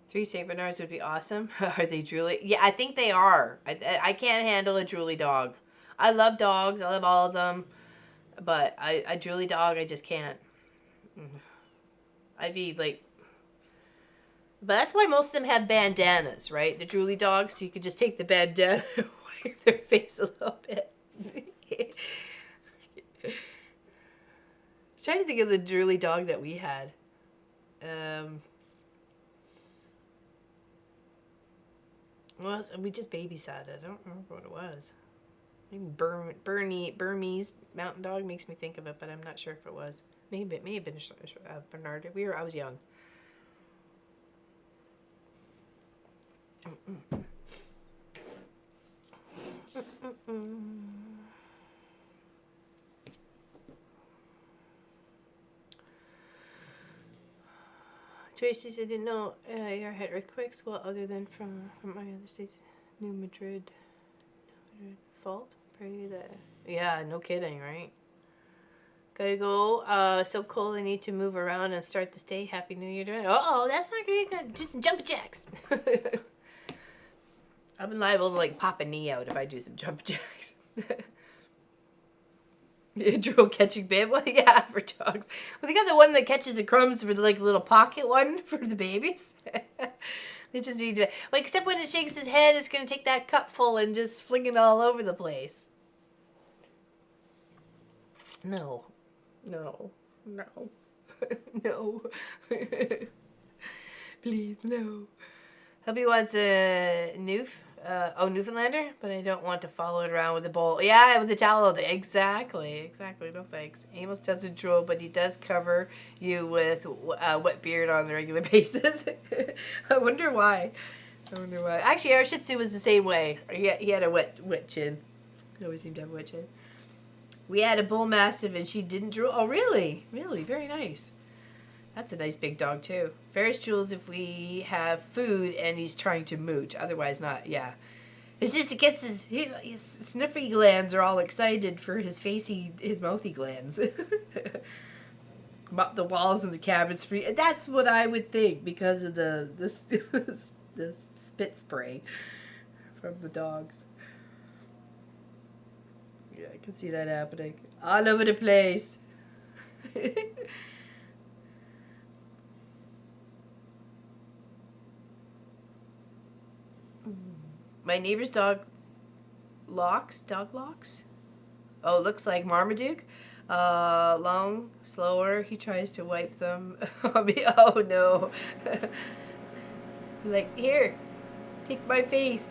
3 Saint Bernards would be awesome. Are they drooly? Yeah, I think they are. I can't handle a drooly dog. I love dogs. I love all of them. But a drooly dog, I just can't. I'd be like... But that's why most of them have bandanas, right? The drooly dogs, so you could just take the bandana and wipe their face a little bit. I was trying to think of the drooly dog that we had. Well, we just babysat it. I don't remember what it was. Maybe Burmese mountain dog makes me think of it, but I'm not sure if it was. Maybe it may have been Bernard. I was young. Tracy said, I didn't know AR had earthquakes. Well, other than from my other states, New Madrid fault. Pray that. Yeah, no kidding, right? Gotta go. So cold. I need to move around and start this day. Happy New Year to it. Oh, that's not great. Just some jumping jacks. I've been liable to like pop a knee out if I do some jumping jacks. Drool catching bib. Well, yeah, for dogs. Well, they got the one that catches the crumbs for the like little pocket one for the babies. They just need to. Well, except when it shakes his head, it's gonna take that cupful and just fling it all over the place. No. No. No. No. Please, no. Hubby wants a Newfoundlander, but I don't want to follow it around with a bowl. Yeah, with the towel. Exactly. No thanks. Amos doesn't drool, but he does cover you with wet beard on a regular basis. I wonder why. Actually, our Shih Tzu was the same way. He had a wet chin. He always seemed to have a wet chin. We had a bull mastiff and she didn't drool. Oh, really? Really? Very nice. That's a nice big dog, too. Ferris drools if we have food and he's trying to mooch. Otherwise not, yeah. It's just it gets his sniffy glands are all excited for his mouthy glands. Mop the walls in the cabin's free. That's what I would think because of the spit spray from the dogs. Yeah, I can see that happening. All over the place. My neighbor's dog locks. Oh, looks like Marmaduke. Long, slower. He tries to wipe them on me. Oh, no. Like, here, take my face.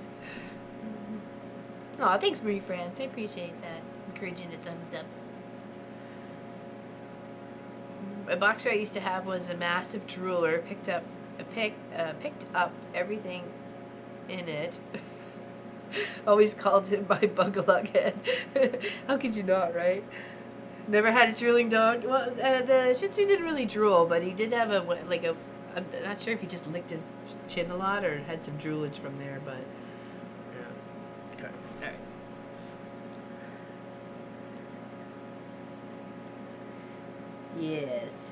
Aw, thanks, Marie France. I appreciate that. Encouraging a thumbs up. A boxer I used to have was a massive drooler. Picked up everything in it. Always called him my bug-a-lug head. How could you not, right? Never had a drooling dog. Well, the Shih Tzu didn't really drool, but he did have I'm not sure if he just licked his chin a lot or had some droolage from there, but yeah. Okay. All right. Yes.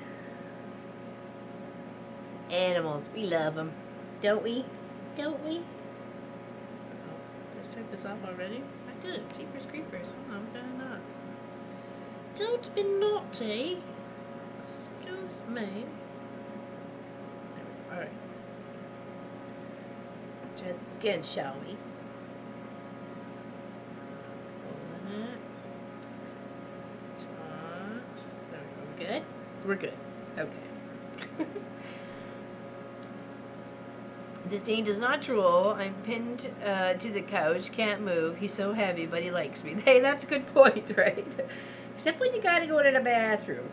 Animals, we love them, don't we? Don't we? Let's turn this off already. I did. Jeepers creepers. Oh, I'm gonna not. Don't be naughty. Excuse me. Alright. Try this again, shall we? Open it. Taut. There we go. Good? We're good. Okay. This Dane does not drool. I'm pinned to the couch. Can't move. He's so heavy, but he likes me. Hey, that's a good point, right? Except when you gotta go to the bathroom.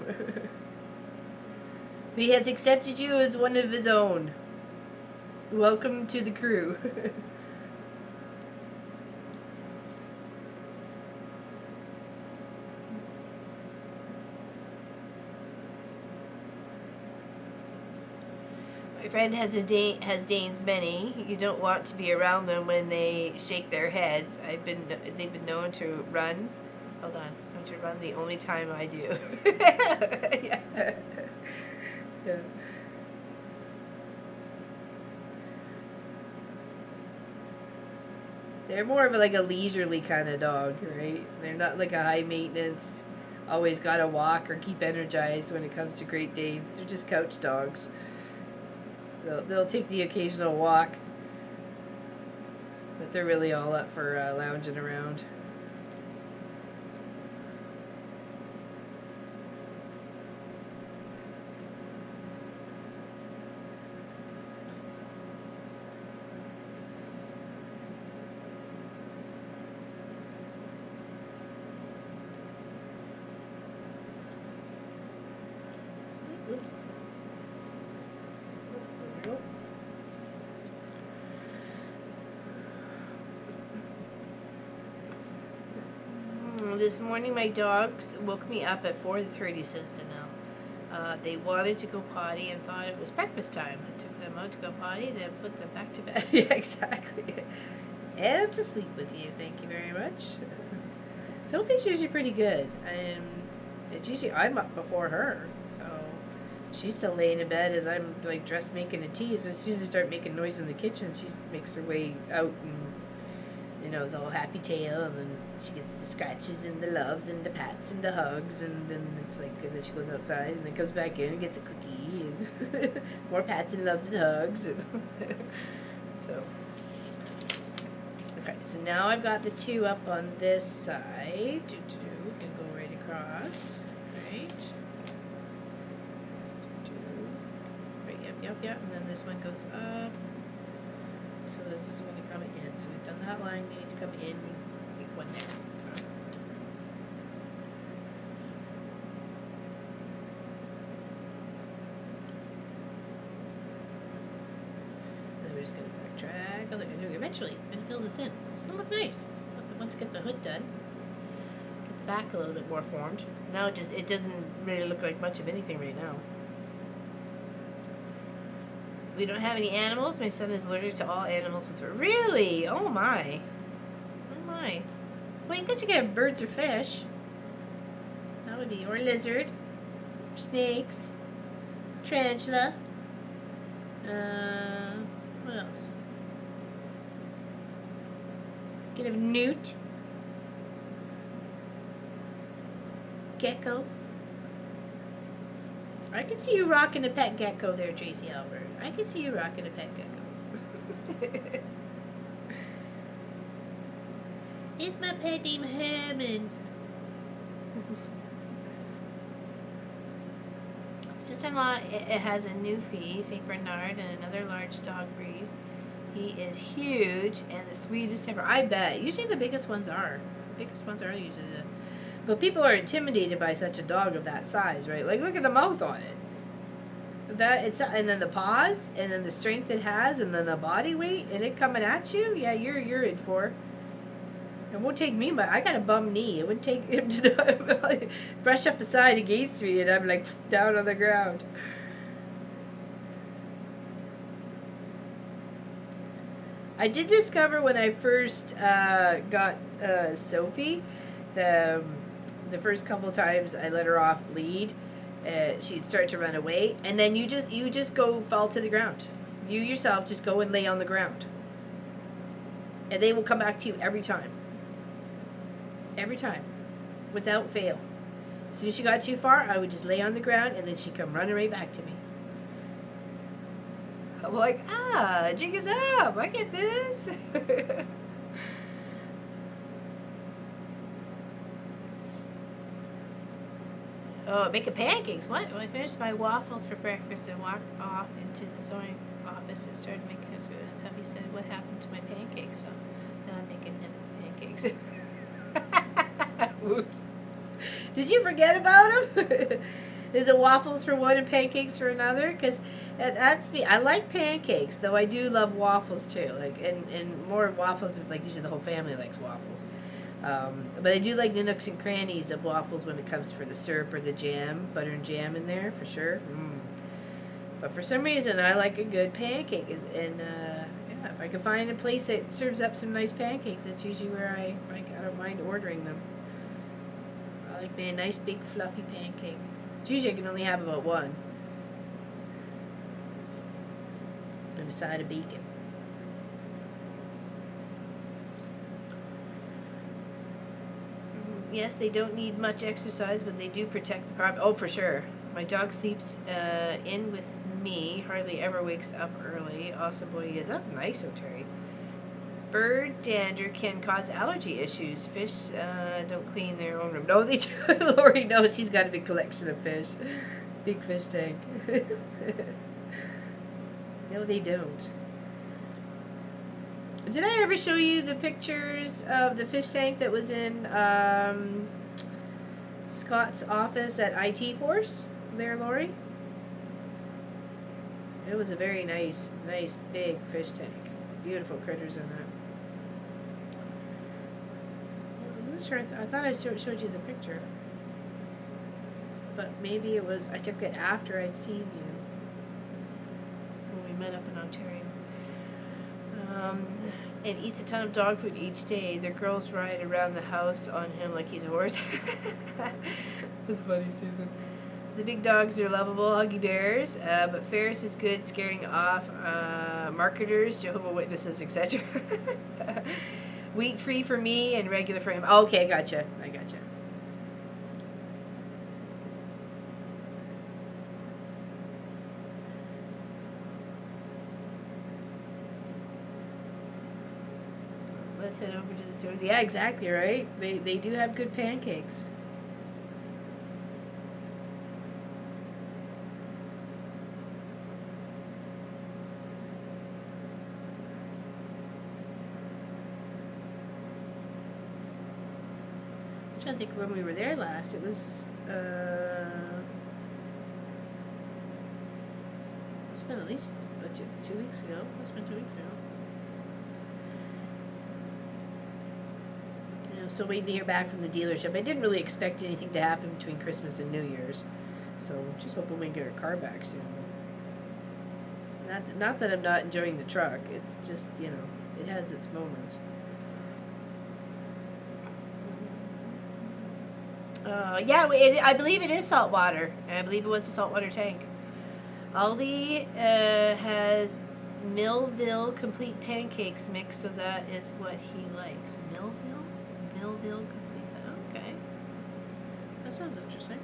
He has accepted you as one of his own. Welcome to the crew. My friend has Danes many. You don't want to be around them when they shake their heads. They've been known to run. Hold on, known to run the only time I do. Yeah. Yeah. They're more of like a leisurely kind of dog, right? They're not like a high maintenance, always gotta walk or keep energized when it comes to Great Danes. They're just couch dogs. They'll take the occasional walk, but they're really all up for lounging around. This morning my dogs woke me up at 4:30, says Danelle. They wanted to go potty and thought it was breakfast time. I took them out to go potty, then put them back to bed. Yeah, exactly. And to sleep with you, thank you very much. Sophie's usually pretty good. It's usually I'm up before her, so she's still laying in bed as I'm like dressed making a tea. So as soon as I start making noise in the kitchen, she makes her way out and it's all happy tail, and then she gets the scratches and the loves and the pats and the hugs, and then it's like, and then she goes outside and then comes back in and gets a cookie and more pats and loves and hugs. And so, okay, so now I've got the two up on this side. We can go right across, right? Right, yep, and then this one goes up. So this is when you come in. So we've done that line. You need to come in. Make one there. Okay. Then we're just gonna backtrack. Eventually, I'm gonna fill this in. It's gonna look nice. Once I get the hood done, get the back a little bit more formed. Now it doesn't really look like much of anything right now. We don't have any animals. My son is allergic to all animals with fur. Really? Oh my. Oh my. Well, you guess you could have birds or fish. That would be, or lizard, or snakes, tarantula. What else? You could have newt, gecko. I can see you rocking a pet gecko there, JC Albert. I can see you rocking a pet gecko. It's my pet named Hammond. Sister-in-law it has a Newfie, St. Bernard, and another large dog breed. He is huge and the sweetest temper. I bet. Usually the biggest ones are. The biggest ones are usually the... But people are intimidated by such a dog of that size, right? Like, look at the mouth on it. And then the paws, and then the strength it has, and then the body weight, and it coming at you. Yeah, you're in for. It won't take me, but I got a bum knee. It wouldn't take him to brush up aside against me, and I'm like down on the ground. I did discover when I first got Sophie, the first couple times I let her off lead, she'd start to run away, and then you just go fall to the ground. You yourself just go and lay on the ground, and they will come back to you every time, without fail. As soon as she got too far, I would just lay on the ground, and then she'd come running right back to me. I'm like, jig is up, I get this. Oh, making pancakes. What? When I finished my waffles for breakfast and walked off into the sewing office and started making it, and hubby said, what happened to my pancakes? So now I'm making him his pancakes. Whoops. Did you forget about them? Is it waffles for one and pancakes for another? Because that's me. I like pancakes, though I do love waffles too. Like, and more waffles, like usually the whole family likes waffles. But I do like the nooks and crannies of waffles when it comes for the syrup or the jam, butter and jam in there for sure. But for some reason, I like a good pancake, and yeah, if I can find a place that serves up some nice pancakes, that's usually where I don't mind ordering them. I like me a nice big fluffy pancake. Usually I can only have about one, and a side of bacon. Yes, they don't need much exercise, but they do protect the property. Oh, for sure. My dog sleeps in with me, hardly ever wakes up early. Awesome boy he is. That's nice, Terry. Bird dander can cause allergy issues. Fish don't clean their own room. No, they do. Lori knows she's got a big collection of fish. Big fish tank. No, they don't. Did I ever show you the pictures of the fish tank that was in Scott's office at IT Force? There, Lori? It was a very nice big fish tank. Beautiful critters in it. I wasn't sure. I thought I showed you the picture. But maybe it was, I took it after I'd seen you. When we met up in Ontario. And eats a ton of dog food each day. Their girls ride around the house on him like he's a horse. That's funny, Susan. The big dogs are lovable, huggy bears, but Ferris is good scaring off marketers, Jehovah's Witnesses, etc. Wheat free for me and regular for him. Oh, okay, I gotcha. Let's head over to the stores. Yeah, exactly, right? They do have good pancakes. I'm trying to think when we were there last. It was it's been at least 2 weeks ago. It's been 2 weeks ago. Still waiting to hear back from the dealership. I didn't really expect anything to happen between Christmas and New Year's, so just hoping we can get our car back soon. Not that I'm not enjoying the truck. It's just, you know, it has its moments. Yeah, I believe it is salt water. I believe it was a saltwater tank. Aldi has Millville complete pancakes mix, so that is what he likes. Millville complete. Okay, that sounds interesting.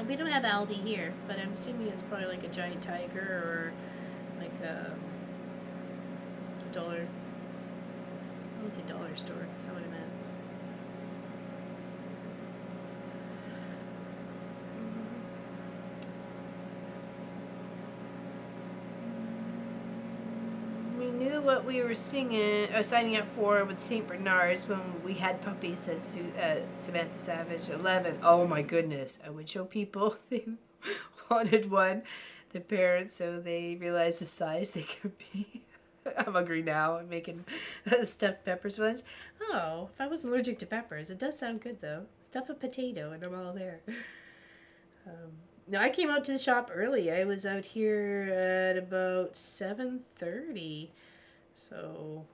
We don't have Aldi here, but I'm assuming it's probably like a Giant Tiger or like a dollar. I would say dollar store. That's not what I meant. What we were signing up for with St. Bernard's when we had puppies, said Samantha Savage. 11. Oh my goodness. I would show people they wanted one, the parents, so they realized the size they could be. I'm hungry now. I'm making stuffed peppers for lunch. Oh, if I wasn't allergic to peppers. It does sound good though. Stuff a potato and I'm all there. No, I came out to the shop early. I was out here at about 7:30. So,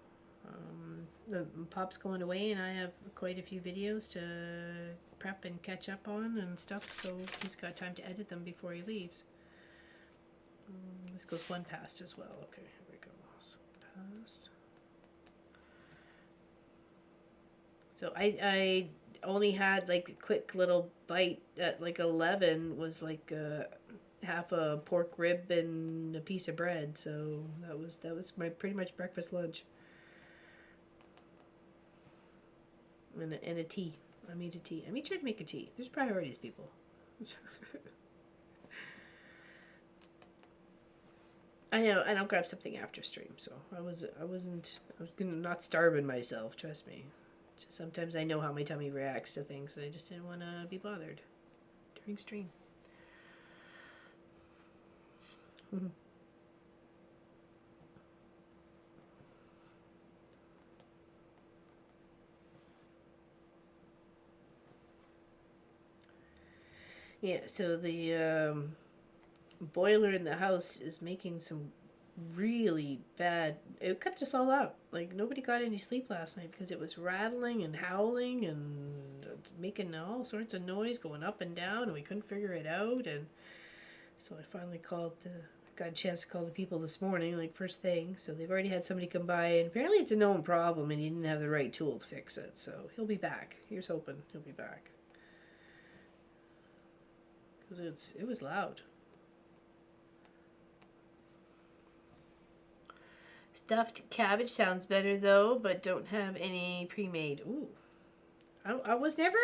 the Pop's going away, and I have quite a few videos to prep and catch up on and stuff, so he's got time to edit them before he leaves. This goes one past as well. Okay, here we go. So, past. So I only had like a quick little bite at like 11, was like half a pork rib and a piece of bread, so that was my pretty much breakfast lunch. And a tea. I made a tea. I made sure to make a tea. There's priorities, people. I know. And I'll grab something after stream. So I was gonna not starving myself. Trust me. Just sometimes I know how my tummy reacts to things, and I just didn't want to be bothered during stream. Yeah, so the boiler in the house is making some really bad. It kept us all up. Like nobody got any sleep last night because it was rattling and howling and making all sorts of noise going up and down, and we couldn't figure it out. And so I finally got a chance to call the people this morning, like first thing. So they've already had somebody come by, and apparently it's a known problem, and he didn't have the right tool to fix it. So he'll be back. Here's hoping he'll be back because it was loud. Stuffed cabbage sounds better though, but don't have any pre-made. Ooh, I was never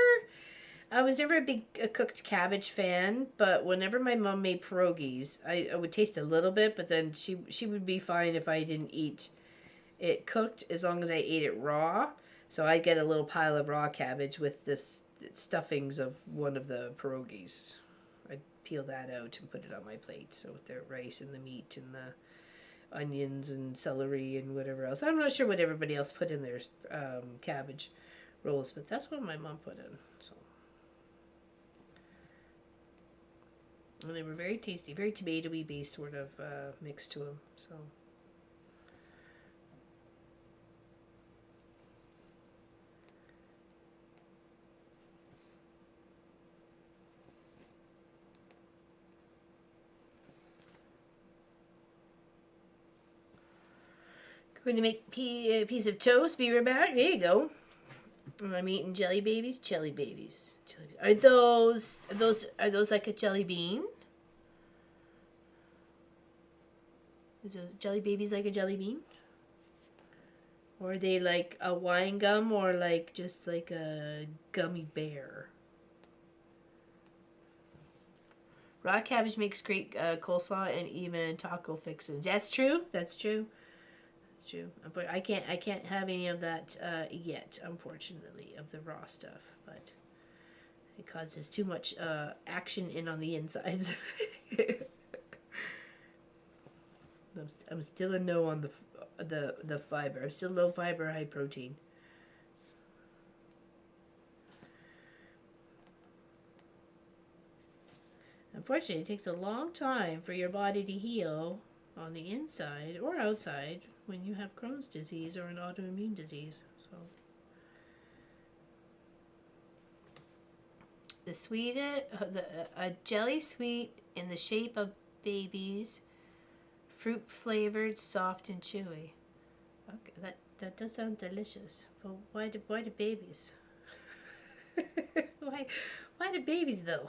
a big cooked cabbage fan, but whenever my mom made pierogies, I would taste a little bit, but then she would be fine if I didn't eat it cooked as long as I ate it raw. So I'd get a little pile of raw cabbage with this stuffings of one of the pierogies. I'd peel that out and put it on my plate. So with the rice and the meat and the onions and celery and whatever else. I'm not sure what everybody else put in their cabbage rolls, but that's what my mom put in. So, and they were very tasty, very tomatoey based sort of mix to them. So. Going to make a piece of toast. Be right back. There you go. I'm eating jelly babies. Jelly babies. Are those like a jelly bean? Is those jelly babies like a jelly bean? Or are they like a wine gum, or like just like a gummy bear? Raw cabbage makes great coleslaw and even taco fixins. That's true. That's true. True, but I can't have any of that yet, unfortunately, of the raw stuff. But it causes too much action in on the insides. I'm still a no on the fiber. Still low fiber, high protein. Unfortunately, it takes a long time for your body to heal on the inside or outside when you have Crohn's disease or an autoimmune disease. So a jelly sweet in the shape of babies, fruit flavored, soft and chewy. Okay, that does sound delicious. But why do babies? why do babies though?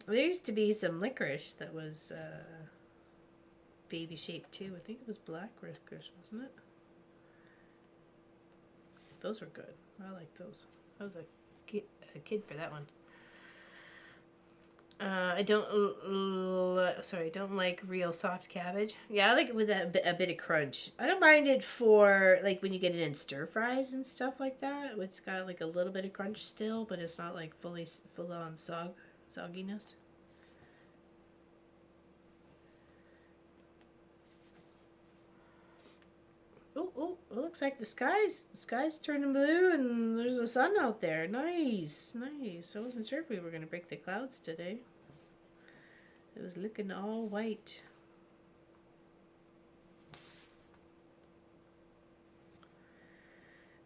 There used to be some licorice that was baby shaped too. I think it was black licorice, wasn't it? Those were good. I like those. I was a kid for that one. I don't like real soft cabbage. Yeah, I like it with a bit of crunch. I don't mind it for like when you get it in stir fries and stuff like that. It's got like a little bit of crunch still, but it's not like full on sogginess. Oh, it looks like the sky's turning blue and there's a sun out there. Nice. I wasn't sure if we were going to break the clouds today. It was looking all white.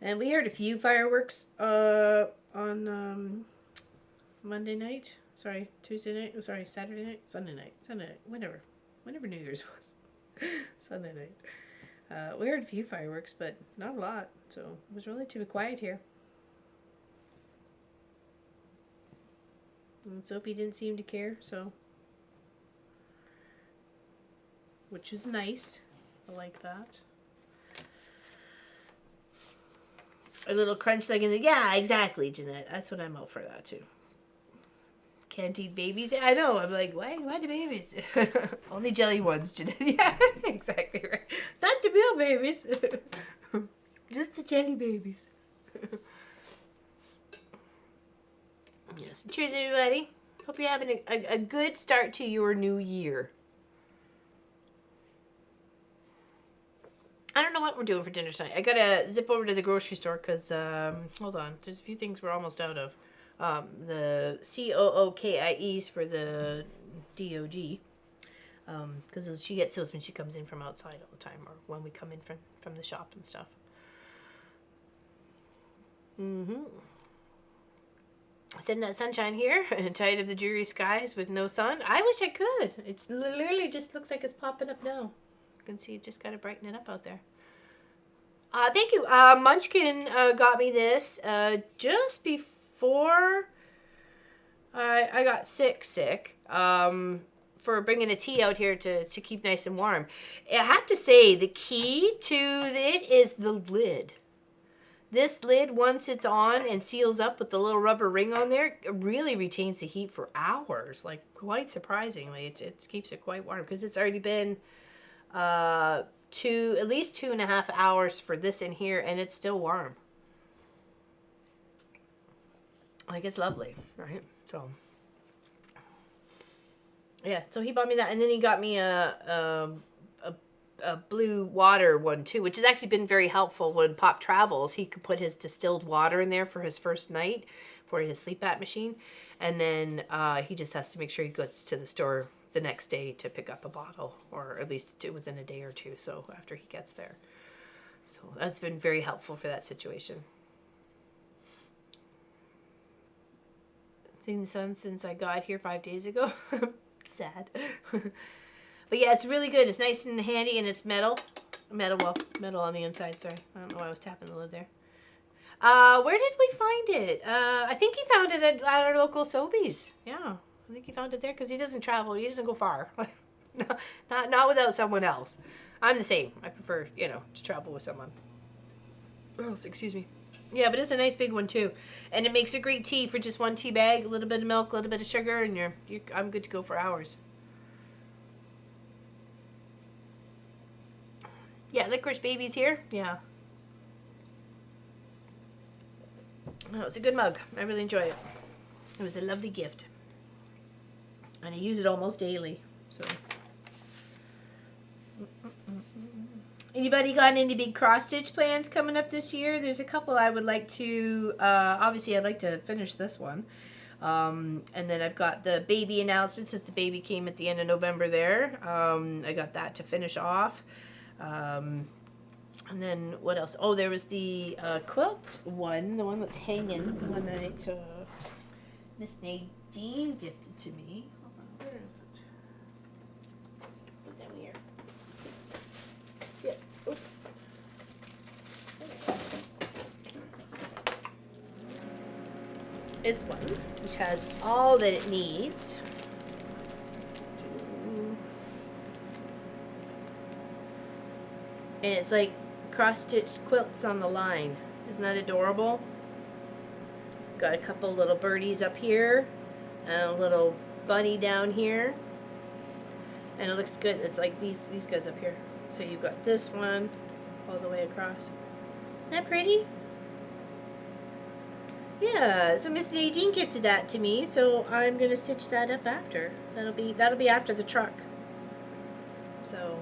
And we heard a few fireworks on Monday night. Sorry, Tuesday night. Sorry, Saturday night. Sunday night. Whenever New Year's was. Sunday night. We heard a few fireworks, but not a lot. So it was relatively quiet here. And Sophie didn't seem to care, so. Which was nice. I like that. A little crunch like in the, yeah, exactly, Jeanette. That's what I'm out for that too. Can't eat babies. I know. I'm like, why do babies? Only jelly ones, Jeanette. Yeah, exactly right. Not the real babies. Just the jelly babies. Yes. Cheers, everybody. Hope you're having a good start to your new year. I don't know what we're doing for dinner tonight. I gotta zip over to the grocery store because, hold on, there's a few things we're almost out of. The COOKIEs for the DOG. Because she gets those when she comes in from outside all the time, or when we come in from the shop and stuff. Sitting that sunshine here, tired of the dreary skies with no sun. I wish I could. It's literally just looks like it's popping up now. You can see it just got to brighten it up out there. Thank you. Munchkin got me this just before I got sick. For bringing a tea out here to keep nice and warm. I have to say, the key to it is the lid. This lid, once it's on and seals up with the little rubber ring on there, it really retains the heat for hours. Like, quite surprisingly, it keeps it quite warm because it's already been at least 2.5 hours for this in here, and it's still warm. Like, it's lovely, right? So, yeah, so he bought me that, and then he got me a blue water one too, which has actually been very helpful when Pop travels. He could put his distilled water in there for his first night for his sleep app machine, and then he just has to make sure he goes to the store the next day to pick up a bottle, or at least within a day or two, so after he gets there. So that's been very helpful for that situation. Seen the sun since I got here 5 days ago. Sad. But yeah, it's really good. It's nice and handy, and it's metal on the inside. Sorry, I don't know why I was tapping the lid there. Where did we find it? I think he found it at our local Sobeys. Yeah, I think he found it there because he doesn't travel. He doesn't go far. not without someone else. I'm the same. I prefer, to travel with someone. Oh, excuse me. Yeah, but it's a nice big one too, and it makes a great tea for just one tea bag. A little bit of milk, a little bit of sugar, and I'm good to go for hours. Yeah, Licorice Baby's here. Yeah. Oh, it's a good mug. I really enjoy it. It was a lovely gift. And I use it almost daily. So. Anybody got any big cross-stitch plans coming up this year? There's a couple I would like to, obviously I'd like to finish this one. And then I've got the baby announcement, since the baby came at the end of November there. I got that to finish off. And then what else? Oh, there was the quilt one, the one that's hanging, the one that Miss Nadine gifted to me. Hold on, where is it? Is it down here? Yeah. Oops. This one, which has all that it needs. And it's like cross-stitched quilts on the line. Isn't that adorable? Got a couple little birdies up here, and a little bunny down here. And it looks good. It's like these guys up here. So you've got this one all the way across. Isn't that pretty? Yeah, so Miss Nadine gifted that to me, so I'm gonna stitch that up after. That'll be after the truck. So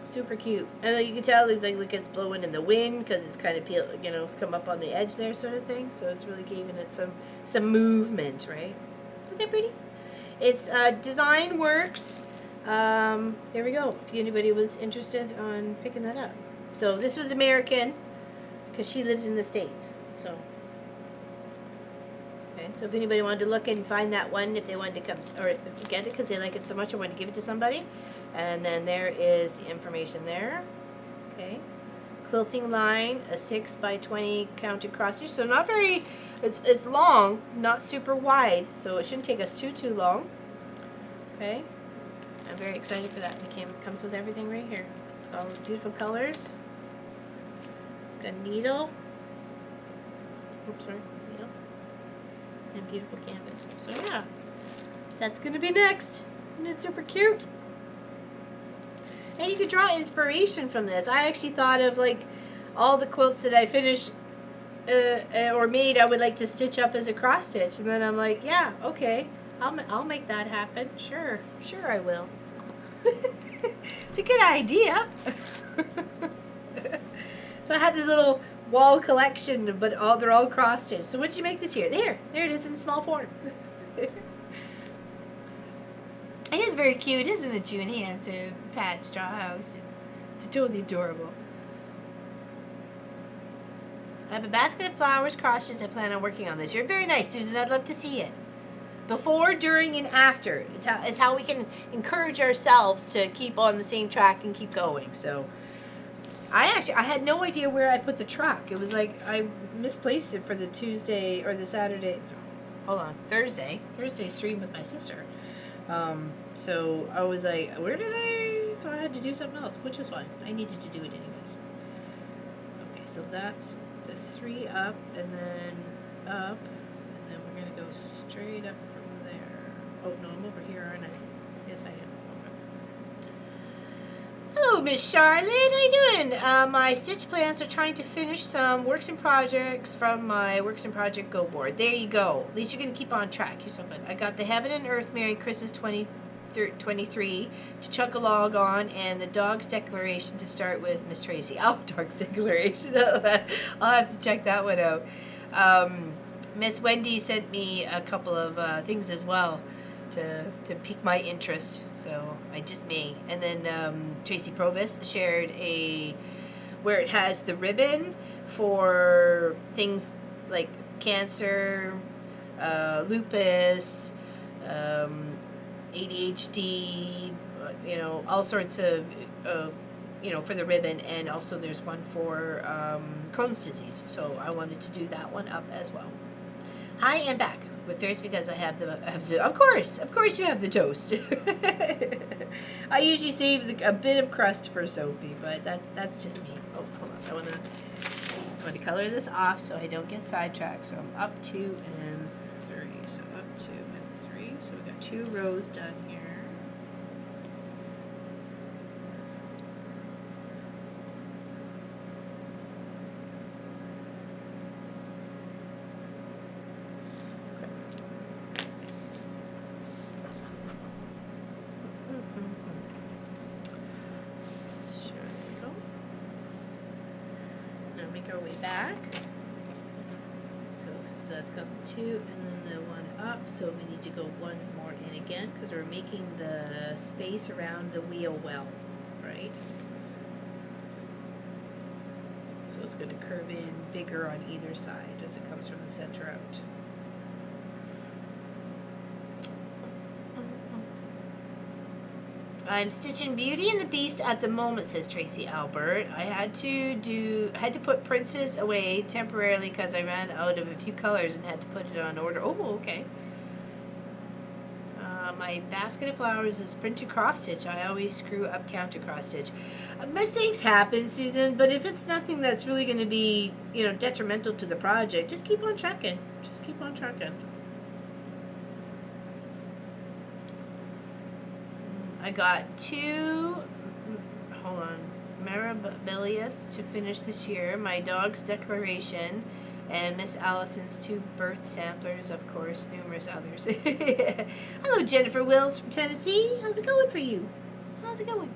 super cute. I know you can tell it's like, look, it's blowing in the wind because it's kind of it's come up on the edge there, sort of thing. So it's really giving it some movement, right? Isn't that pretty? It's Design Works. There we go. If anybody was interested on picking that up. So this was American because she lives in the States. So. So if anybody wanted to look and find that one, if they wanted to come or get it because they like it so much or want to give it to somebody, and then there is the information there. Okay, quilting line, a 6 by 20 counted cross stitch. So not very, it's long, not super wide, so it shouldn't take us too long. Okay, I'm very excited for that. It comes with everything right here. It's got all those beautiful colors. It's got a needle. Oops, sorry. And beautiful canvas. So yeah, that's gonna be next. And it's super cute. And you could draw inspiration from this. I actually thought of like all the quilts that I finished or made I would like to stitch up as a cross stitch, and then I'm like, yeah, okay, I'll make that happen. Sure I will. It's a good idea. So I have this little wall collection, but they're all cross stitched. So what did you make this year? There it is in small form. It is very cute, isn't it, Junie? It's a Pat Straw House. It's totally adorable. I have a basket of flowers, cross stitches I plan on working on this year. Very nice, Susan. I'd love to see it. Before, during, and after. It's how we can encourage ourselves to keep on the same track and keep going. So, I had no idea where I put the truck. It was like I misplaced it for the Tuesday or the Saturday. Hold on, Thursday stream with my sister. So I was like, where did I? So I had to do something else, which was fine. I needed to do it anyways. Okay, so that's the 3 up and then up, and then we're gonna go straight up from there. Oh no, I'm over here, aren't I? Yes, I am. Hello, Miss Charlotte. How you doing? My stitch plans are trying to finish some works and projects from my works and project go board. There you go. At least you're gonna keep on track. You're so good. I got the Heaven and Earth Merry Christmas 2023 to chuck a log on, and the Dog's Declaration to start with Miss Tracy. Oh, Dog's Declaration. I'll have to check that one out. Miss Wendy sent me a couple of things as well to pique my interest, so I just may. And then Tracy Provis shared where it has the ribbon for things like cancer, lupus, ADHD, all sorts of, for the ribbon, and also there's one for Crohn's disease. So I wanted to do that one up as well. Hi, I'm back with thirst because I have of course you have the toast. I usually save a bit of crust for Sophie, but that's just me. Oh, hold on. I want to color this off so I don't get sidetracked. So I'm up 2 and 3. So up 2 and 3. So we got 2 rows done here. Make our way back. So that's got the 2 and then the 1 up. So we need to go 1 more in again because we're making the space around the wheel well, right? So it's going to curve in bigger on either side as it comes from the center out. I'm stitching Beauty and the Beast at the moment, says Tracy Albert. I had to put Princess away temporarily because I ran out of a few colors and had to put it on order. Oh, okay. My basket of flowers is printed cross stitch. I always screw up counter cross stitch. Mistakes happen, Susan, but if it's nothing that's really going to be, detrimental to the project, just keep on trucking. Just keep on trucking. I got 2, hold on, Mirabilis to finish this year, my Dog's Declaration, and Miss Allison's 2 birth samplers, of course, numerous others. Hello, Jennifer Wills from Tennessee. How's it going for you? How's it going?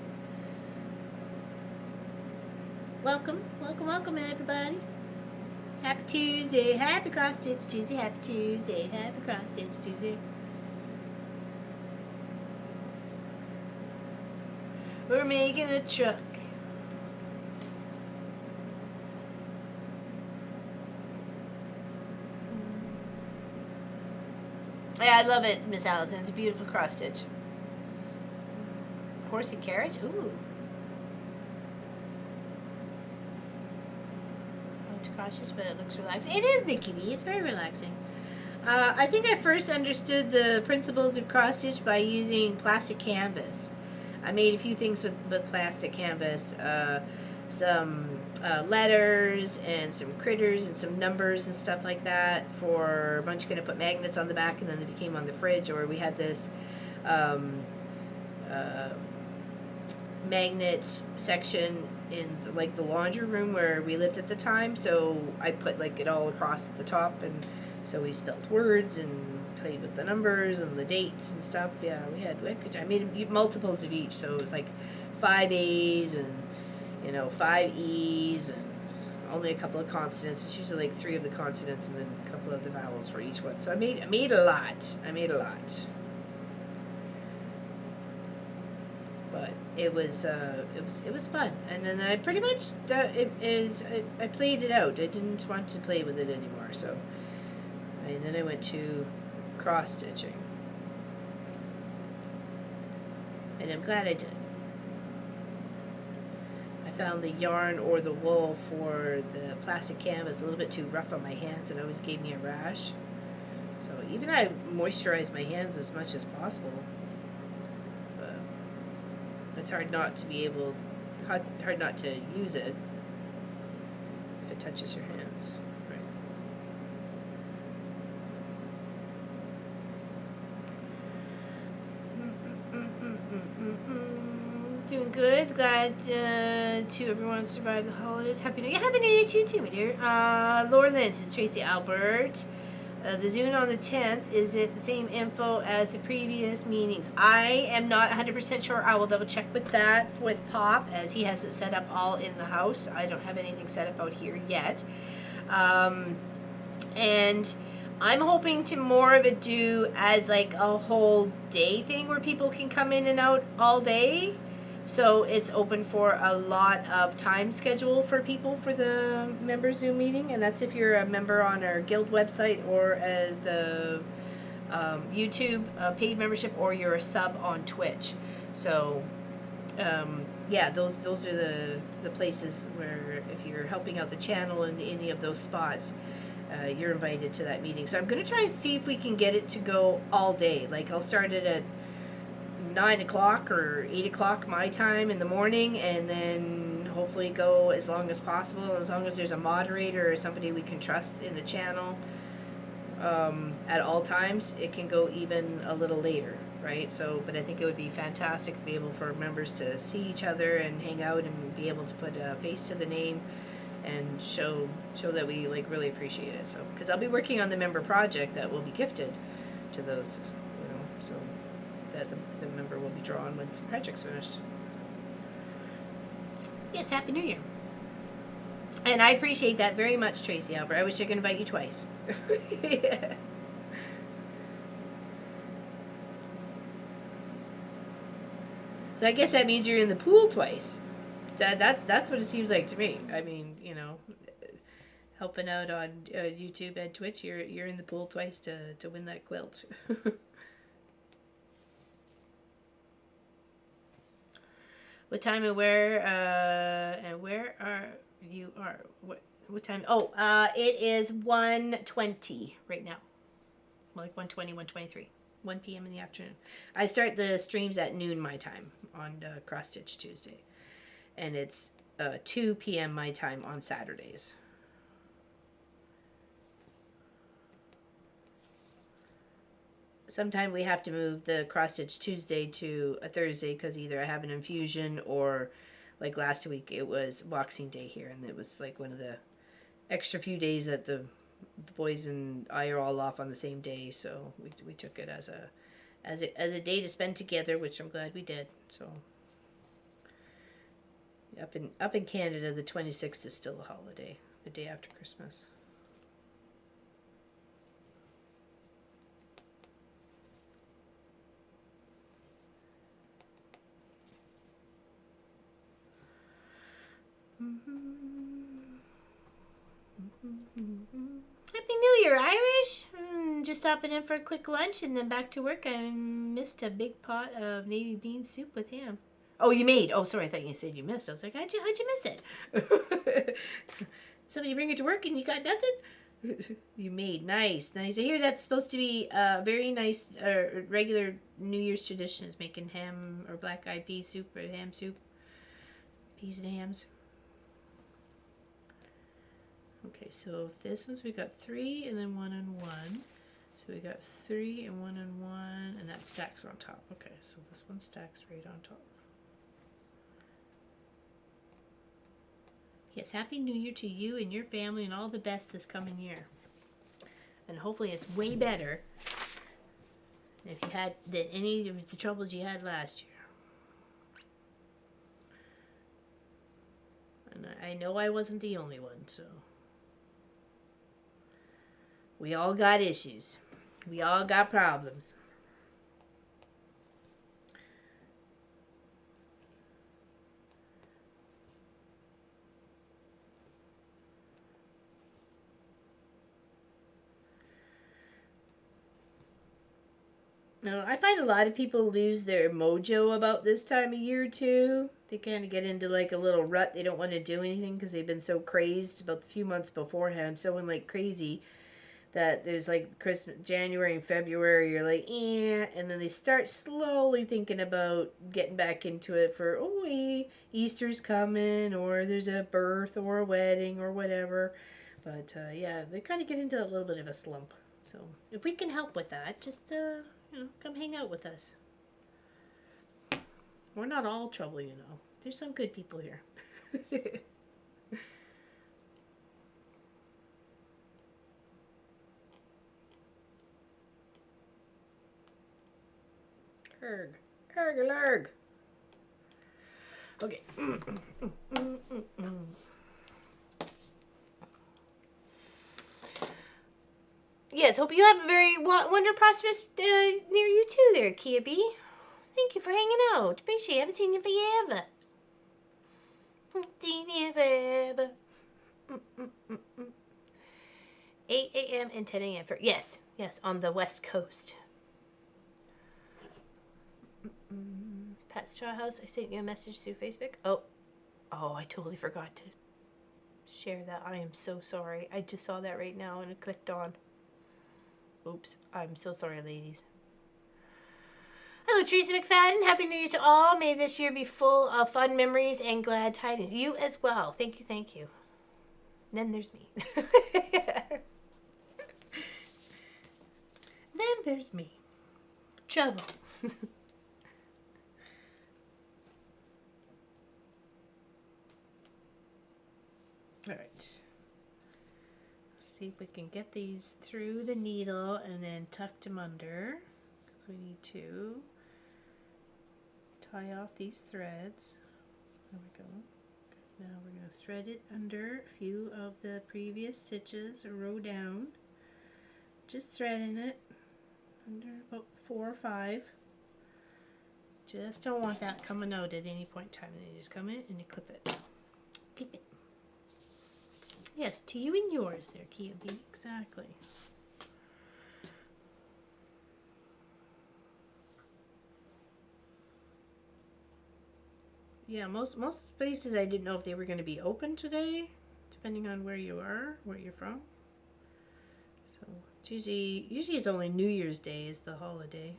Welcome, welcome, welcome, everybody. Happy Tuesday, happy cross stitch Tuesday, happy Tuesday, happy cross stitch Tuesday. We're making a truck. Yeah, I love it, Miss Allison. It's a beautiful cross stitch. Horse and carriage? Ooh. Cross stitch, but it looks relaxing. It is, Mickey B. It's very relaxing. I think I first understood the principles of cross stitch by using plastic canvas. I made a few things with plastic canvas, some letters and some critters and some numbers and stuff like that for a bunch. Going to put magnets on the back, and then they became on the fridge. Or we had this magnet section in the laundry room where we lived at the time. So I put it all across the top, and so we spelled words and played with the numbers and the dates and stuff. Yeah, we had I made multiples of each, so it was 5 A's and 5 E's, and only a couple of consonants. It's usually like 3 of the consonants and then a couple of the vowels for each one. So I made a lot. I made a lot. But it was fun, and then I pretty much I played it out. I didn't want to play with it anymore, so and then I went to cross stitching, and I'm glad I did. I found the yarn or the wool for the plastic canvas a little bit too rough on my hands, and it always gave me a rash. So even I moisturize my hands as much as possible. It's hard not to be able, hard not to use it if it touches your hands. Right. Doing good. Glad to everyone survived the holidays. Happy New Year. Happy New Year to you too, my dear. Laura Lynn says Tracy Albert. The Zune on the 10th, is it the same info as the previous meetings? I am not 100% sure. I will double check with that with Pop, as he has it set up all in the house. I don't have anything set up out here yet. And I'm hoping to more of it do as like a whole day thing where people can come in and out all day. So it's open for a lot of time schedule for people for the member Zoom meeting, and that's if you're a member on our guild website or the YouTube paid membership, or you're a sub on Twitch. So yeah, those are the places where if you're helping out the channel in any of those spots, you're invited to that meeting. So I'm going to try and see if we can get it to go all day. Like I'll start it at 9 o'clock or 8 o'clock my time in the morning, and then hopefully go as long as possible, as long as there's a moderator or somebody we can trust in the channel at all times. It can go even a little later, right? So, but I think it would be fantastic to be able for members to see each other and hang out and be able to put a face to the name and show that we like really appreciate it. So, because I'll be working on the member project that will be gifted to those, you know, so that the member will be drawn when some project's finished. Yes, Happy New Year. And I appreciate that very much, Tracy Albert. I wish I could invite you twice. Yeah. So I guess that means you're in the pool twice. That's what it seems like to me. I mean, you know, helping out on YouTube and Twitch, you're in the pool twice to win that quilt. What time and where are you? What time? Oh, it is 1:20 right now. Like 1:20, 1:23. 1 p.m. in the afternoon. I start the streams at noon my time on Cross Stitch Tuesday. And it's 2 p.m. my time on Saturdays. Sometime we have to move the Cross Stitch Tuesday to a Thursday because either I have an infusion or like last week it was Boxing Day here, and it was like one of the extra few days that the boys and I are all off on the same day, so we took it as a day to spend together, which I'm glad we did. So up in Canada, the 26th is still a holiday, the day after Christmas. Happy New Year, Irish! Just stopping in for a quick lunch and then back to work. I missed a big pot of navy bean soup with ham. Oh, you made? Oh, sorry, I thought you said you missed. I was like, how'd you miss it? Somebody bring it to work and you got nothing? You made. Nice. I hear that's supposed to be a very nice regular New Year's tradition, is making ham or black-eyed pea soup or ham soup. Peas and hams. Okay, so this one's, we got 3 and then 1 and 1. So we got 3 and 1 and 1, and that stacks on top. Okay, so this one stacks right on top. Yes, Happy New Year to you and your family, and all the best this coming year. And hopefully it's way better than if you had any of the troubles you had last year. And I know I wasn't the only one, so. We all got issues. We all got problems. Now, I find a lot of people lose their mojo about this time of year too. They kind of get into like a little rut. They don't want to do anything because they've been so crazed about the few months beforehand, sewing like crazy, that there's like Christmas, January and February, you're like, eh, and then they start slowly thinking about getting back into it for, Easter's coming, or there's a birth or a wedding or whatever. But yeah, they kind of get into a little bit of a slump. So if we can help with that, just come hang out with us. We're not all trouble, you know. There's some good people here. Erg. Erg-a-lerg. Okay. Yes, hope you have a very wonder prosperous near you too there, Kia B. Thank you for hanging out. Appreciate it. I haven't seen you forever. Seen you forever. 8 a.m. and 10 a.m. for yes, on the West Coast. Pat Straw House, I sent you a message through Facebook. Oh, I totally forgot to share that. I am so sorry. I just saw that right now and it clicked on. Oops, I'm so sorry, ladies. Hello, Teresa McFadden. Happy New Year to all. May this year be full of fun memories and glad tidings. You as well. Thank you, thank you. And then there's me. Then there's me. Trouble. All right. See if we can get these through the needle and then tuck them under, because we need to tie off these threads. There we go. Now we're going to thread it under a few of the previous stitches, a row down, just threading it under about 4 or 5. Just don't want that coming out at any point in time. Then you just come in and you clip it. Clip it. Yes, to you and yours there, Kia B. Exactly. Yeah, most places I didn't know if they were going to be open today, depending on where you are, where you're from. So it's usually it's only New Year's Day is the holiday.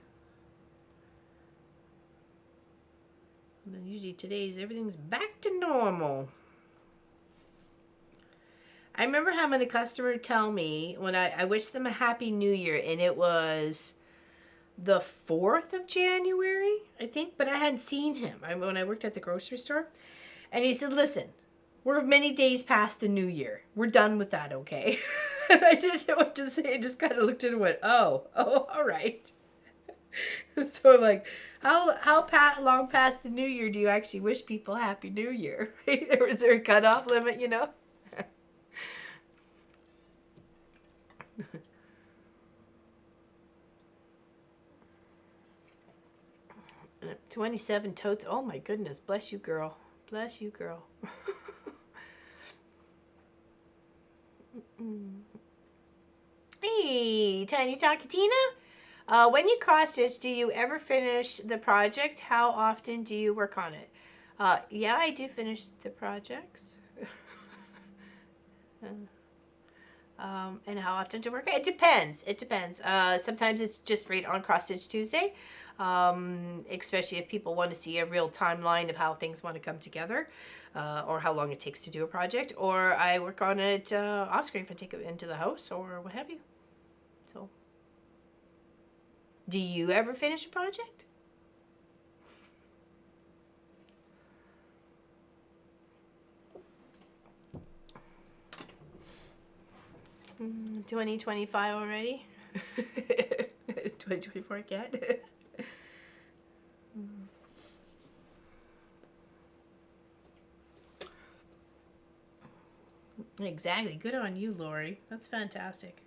And then usually everything's back to normal. I remember having a customer tell me when I wished them a Happy New Year, and it was the 4th of January, I think, but I hadn't seen him when I worked at the grocery store. And he said, listen, we're many days past the New Year. We're done with that, okay? And I didn't know what to say. I just kind of looked at it and went, oh, all right. So I'm like, how long past the New Year do you actually wish people Happy New Year? Right? Or is there a cutoff limit, you know? 27 totes. Oh my goodness. Bless you, girl. Bless you, girl. Hey, Tiny Talkatina. When you cross stitch, do you ever finish the project? How often do you work on it? Yeah, I do finish the projects. And how often to work? It depends. It depends. Sometimes it's just right on Cross Stitch Tuesday, especially if people want to see a real timeline of how things want to come together, or how long it takes to do a project. Or I work on it off screen if I take it into the house or what have you. So, do you ever finish a project? 2025 already? 2024 yet? Exactly. Good on you, Lori. That's fantastic.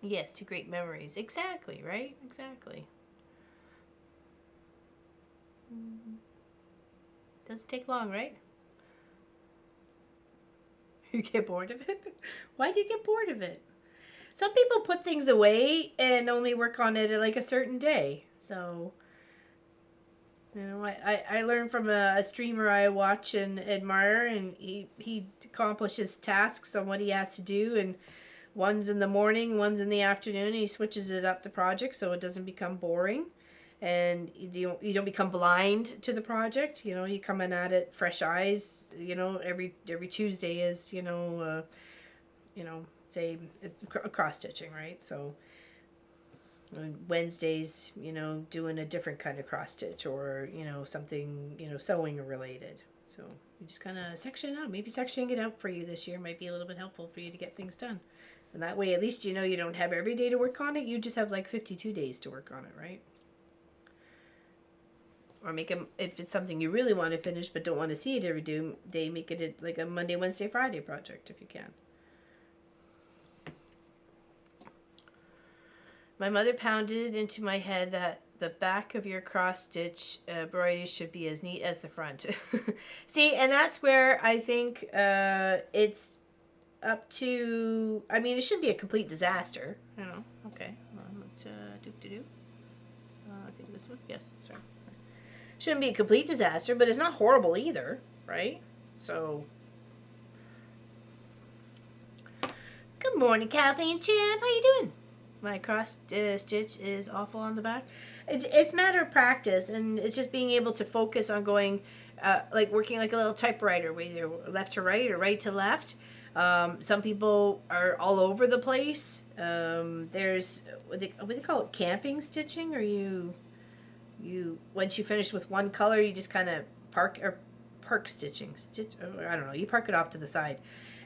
Yes, to great memories. Exactly, right? Exactly. Doesn't take long, right? You get bored of it? Why do you get bored of it? Some people put things away and only work on it at like a certain day. So, you know, I learned from a streamer I watch and admire, and he accomplishes tasks on what he has to do, and one's in the morning, one's in the afternoon, and he switches it up the project so it doesn't become boring. And you don't become blind to the project. You know, you come in at it fresh eyes. You know, every Tuesday is say cross stitching, right? So on Wednesdays, doing a different kind of cross stitch, or something sewing related. So you just kind of section it out. Maybe sectioning it out for you this year might be a little bit helpful for you to get things done. And that way, at least you don't have every day to work on it. You just have like 52 days to work on it, right? Or make them, if it's something you really want to finish but don't want to see it every day, make it like a Monday, Wednesday, Friday project if you can. My mother pounded into my head that the back of your cross stitch embroidery should be as neat as the front. See, and that's where I think it's up to. I mean, it shouldn't be a complete disaster. Okay. Let's do. I think this one. Yes. Sorry. Shouldn't be a complete disaster, but it's not horrible either, right? So. Good morning, Kathleen Champ. How you doing? My cross stitch is awful on the back. It's a matter of practice, and it's just being able to focus on going, like working like a little typewriter, either left to right or right to left. Some people are all over the place. There's what they call it, camping stitching, or you once you finish with one color, you just kind of park stitching. I don't know. You park it off to the side.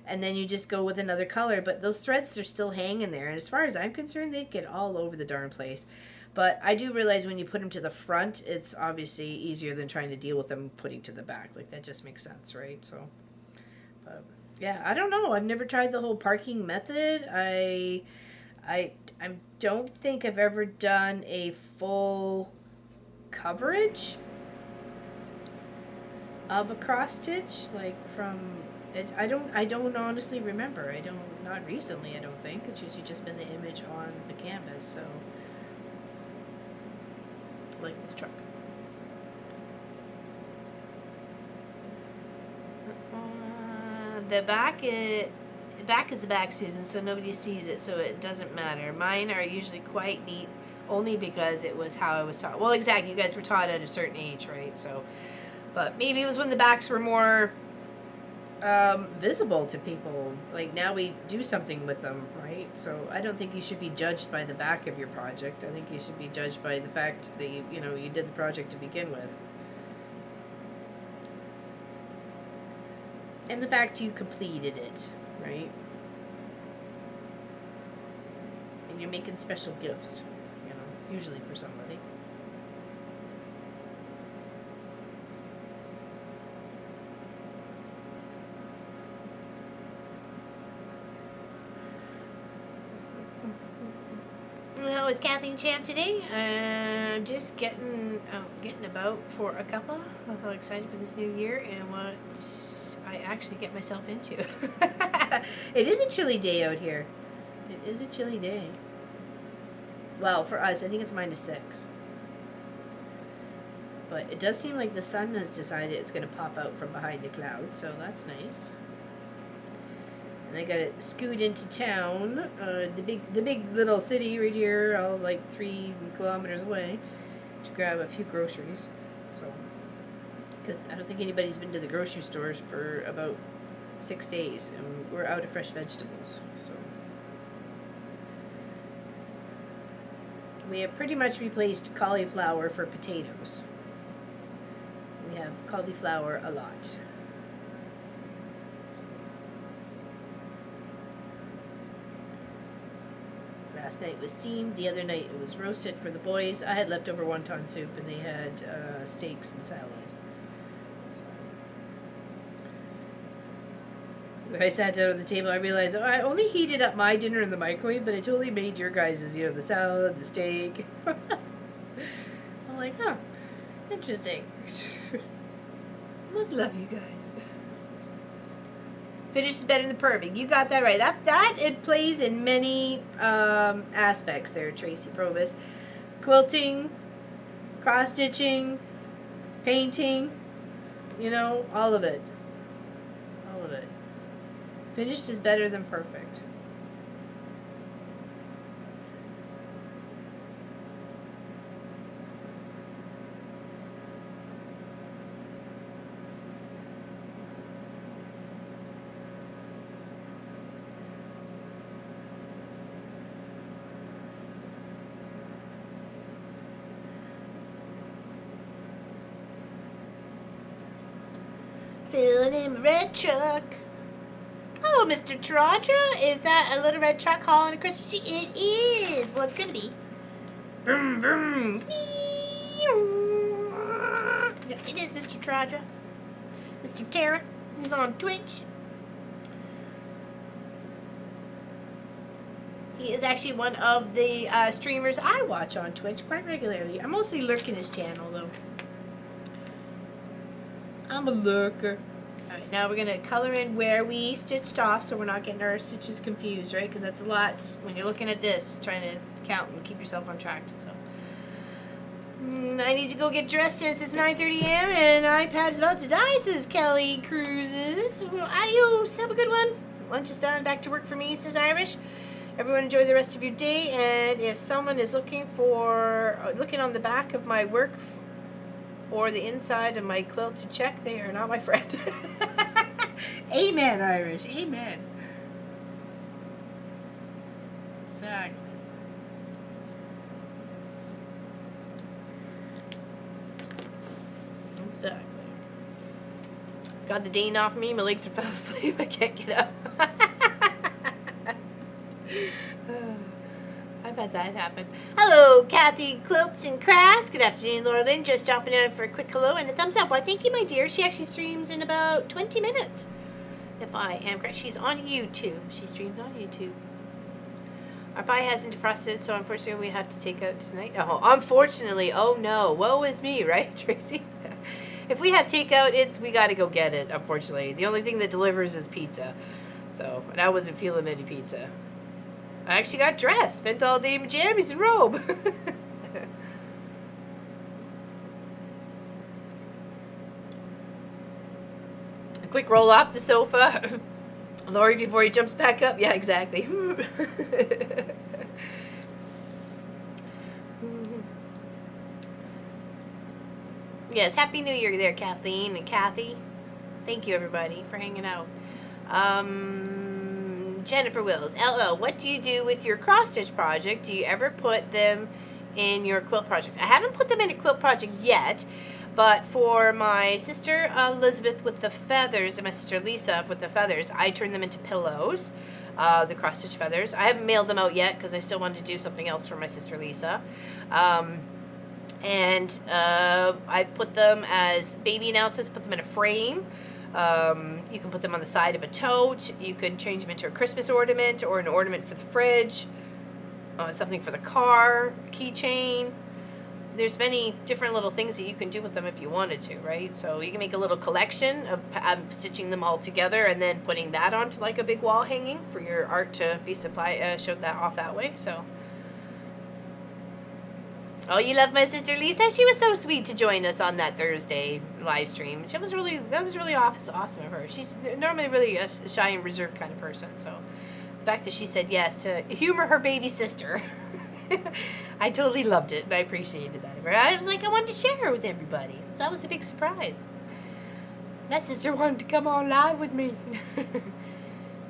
And then you just go with another color, but those threads are still hanging there. And as far as I'm concerned, they get all over the darn place. But I do realize when you put them to the front, it's obviously easier than trying to deal with them putting to the back. Like, that just makes sense, right? So, but yeah, I don't know. I've never tried the whole parking method. I don't think I've ever done a full coverage of a cross stitch, like from it. I don't honestly remember. Not recently, I don't think. It's usually just been the image on the canvas. So like this truck. The back is the back, Susan, so nobody sees it, so it doesn't matter. Mine are usually quite neat, only because it was how I was taught. Well, exactly, you guys were taught at a certain age, right? So, but maybe it was when the backs were more visible to people. Like, now we do something with them, right? So I don't think you should be judged by the back of your project. I think you should be judged by the fact that you did the project to begin with. And the fact you completed it, right? And you're making special gifts, usually for somebody. How is Kathleen Champ today? I'm just getting about for a cuppa. I'm so excited for this new year and what I actually get myself into. It is a chilly day out here. It is a chilly day. Well, for us, I think it's -6. But it does seem like the sun has decided it's going to pop out from behind the clouds, so that's nice. And I got to scoot into town, the big little city right here, all like 3 kilometers away, to grab a few groceries. So, because I don't think anybody's been to the grocery stores for about 6 days, and we're out of fresh vegetables. So we have pretty much replaced cauliflower for potatoes. We have cauliflower a lot. last night was steamed. The other night it was roasted for the boys. I had leftover wonton soup, and they had steaks and salad. So when I sat down at the table, I realized I only heated up my dinner in the microwave, but I totally made your guys's, the salad, the steak. I'm like, huh, interesting. Must love you guys. Finish is better than perfect. You got that right. That it plays in many aspects there, Tracy Provis. Quilting, cross stitching, painting, all of it. All of it. Finished is better than perfect. Filling in my red truck. Hello, Mr. Taradra. Is that a little red truck hauling a Christmas tree? It is. Well, it's going to be. Vroom, vroom. Yeah, it is, Mr. Taradra. Mr. Tara. He's on Twitch. He is actually one of the streamers I watch on Twitch quite regularly. I mostly lurk in his channel, though. I'm a lurker. Alright, now we're going to color in where we stitched off so we're not getting our stitches confused, right? Because that's a lot when you're looking at this, trying to count and keep yourself on track. So, I need to go get dressed since it's 9:30 a.m. and iPad is about to die, says Kelly Cruises. Well, adios. Have a good one. Lunch is done. Back to work for me, says Irish. Everyone enjoy the rest of your day. And if someone is looking on the back of my work or the inside of my quilt to check, they are not my friend. Amen, Irish. Amen. Exactly. Exactly. Got the Dane off me. My legs are fell asleep. I can't get up. I've had that happen. Hello, Kathy Quilts and Crafts. Good afternoon, Laura Lynn. Just dropping in for a quick hello and a thumbs up. Why, thank you, my dear. She actually streams in about 20 minutes, if I am correct. She's on YouTube. She streams on YouTube. Our pie hasn't defrosted, so unfortunately we have to take out tonight. Oh, unfortunately. Oh, no. Woe is me, right, Tracy? If we have takeout, we got to go get it, unfortunately. The only thing that delivers is pizza. So, and I wasn't feeling any pizza. I actually got dressed. Spent all day in my jammies and robe. A quick roll off the sofa. Lori before he jumps back up. Yeah, exactly. Yes, Happy New Year there, Kathleen and Kathy. Thank you, everybody, for hanging out. Jennifer Wills, LL, what do you do with your cross-stitch project? Do you ever put them in your quilt project? I haven't put them in a quilt project yet, but for my sister Elizabeth with the feathers and my sister Lisa with the feathers, I turned them into pillows, the cross-stitch feathers. I haven't mailed them out yet because I still wanted to do something else for my sister Lisa. I put them as baby announcements, put them in a frame. You can put them on the side of a tote. You can change them into a Christmas ornament or an ornament for the fridge, something for the car, keychain. There's many different little things that you can do with them if you wanted to, right? So you can make a little collection of stitching them all together and then putting that onto like a big wall hanging for your art to be showed that off that way. So. Oh, you love my sister Lisa? She was so sweet to join us on that Thursday live stream. That was really awesome of her. She's normally really a shy and reserved kind of person. So the fact that she said yes to humor her baby sister, I totally loved it and I appreciated that of her. I was like, I wanted to share her with everybody. So that was the big surprise. My sister wanted to come on live with me.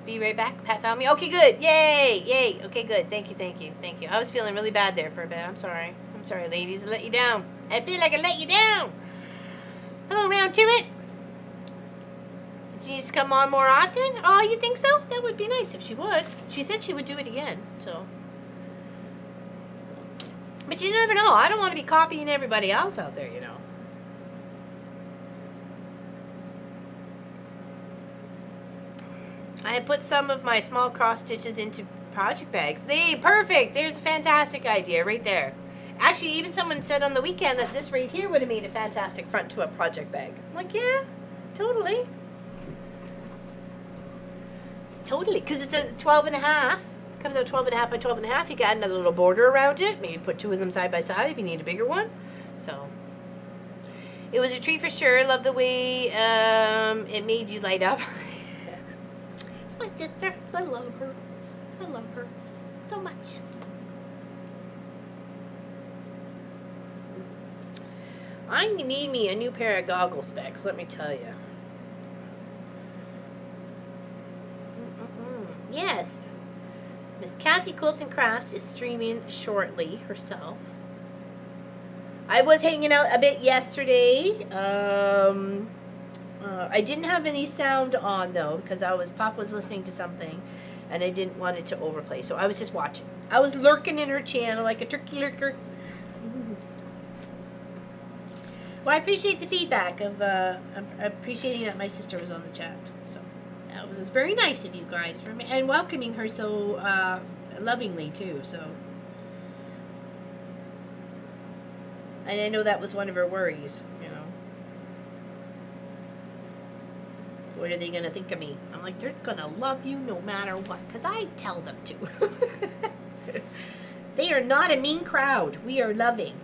Be right back. Pat found me. Okay, good. Yay, yay. Okay, good. Thank you. I was feeling really bad there for a bit. I'm sorry, ladies. I let you down. I feel like I let you down. Hello, Round to It. She needs to come on more often? Oh, you think so? That would be nice if she would. She said she would do it again, so. But you never know. I don't want to be copying everybody else out there, you know. I put some of my small cross stitches into project bags. Perfect. There's a fantastic idea right there. Actually, even someone said on the weekend that this right here would have made a fantastic front to a project bag. I'm like, yeah, totally. Totally, because it's a 12 and a half. Comes out 12 and a half by 12 and a half. You got another little border around it. Maybe put two of them side by side if you need a bigger one. So, it was a treat for sure. Love the way it made you light up. It's my sister. I love her. I love her so much. I need me a new pair of goggle specs, let me tell you. Yes, Miss Kathy Quilts and Crafts is streaming shortly herself. I was hanging out a bit yesterday. I didn't have any sound on though because Pop was listening to something, and I didn't want it to overplay, so I was just watching. I was lurking in her channel like a turkey lurker. Well, I appreciate the feedback of appreciating that my sister was on the chat. So that was very nice of you guys for me, and welcoming her so lovingly too. So, and I know that was one of her worries. You know, what are they gonna think of me? I'm like, they're gonna love you no matter what, because I tell them to. They are not a mean crowd. We are loving.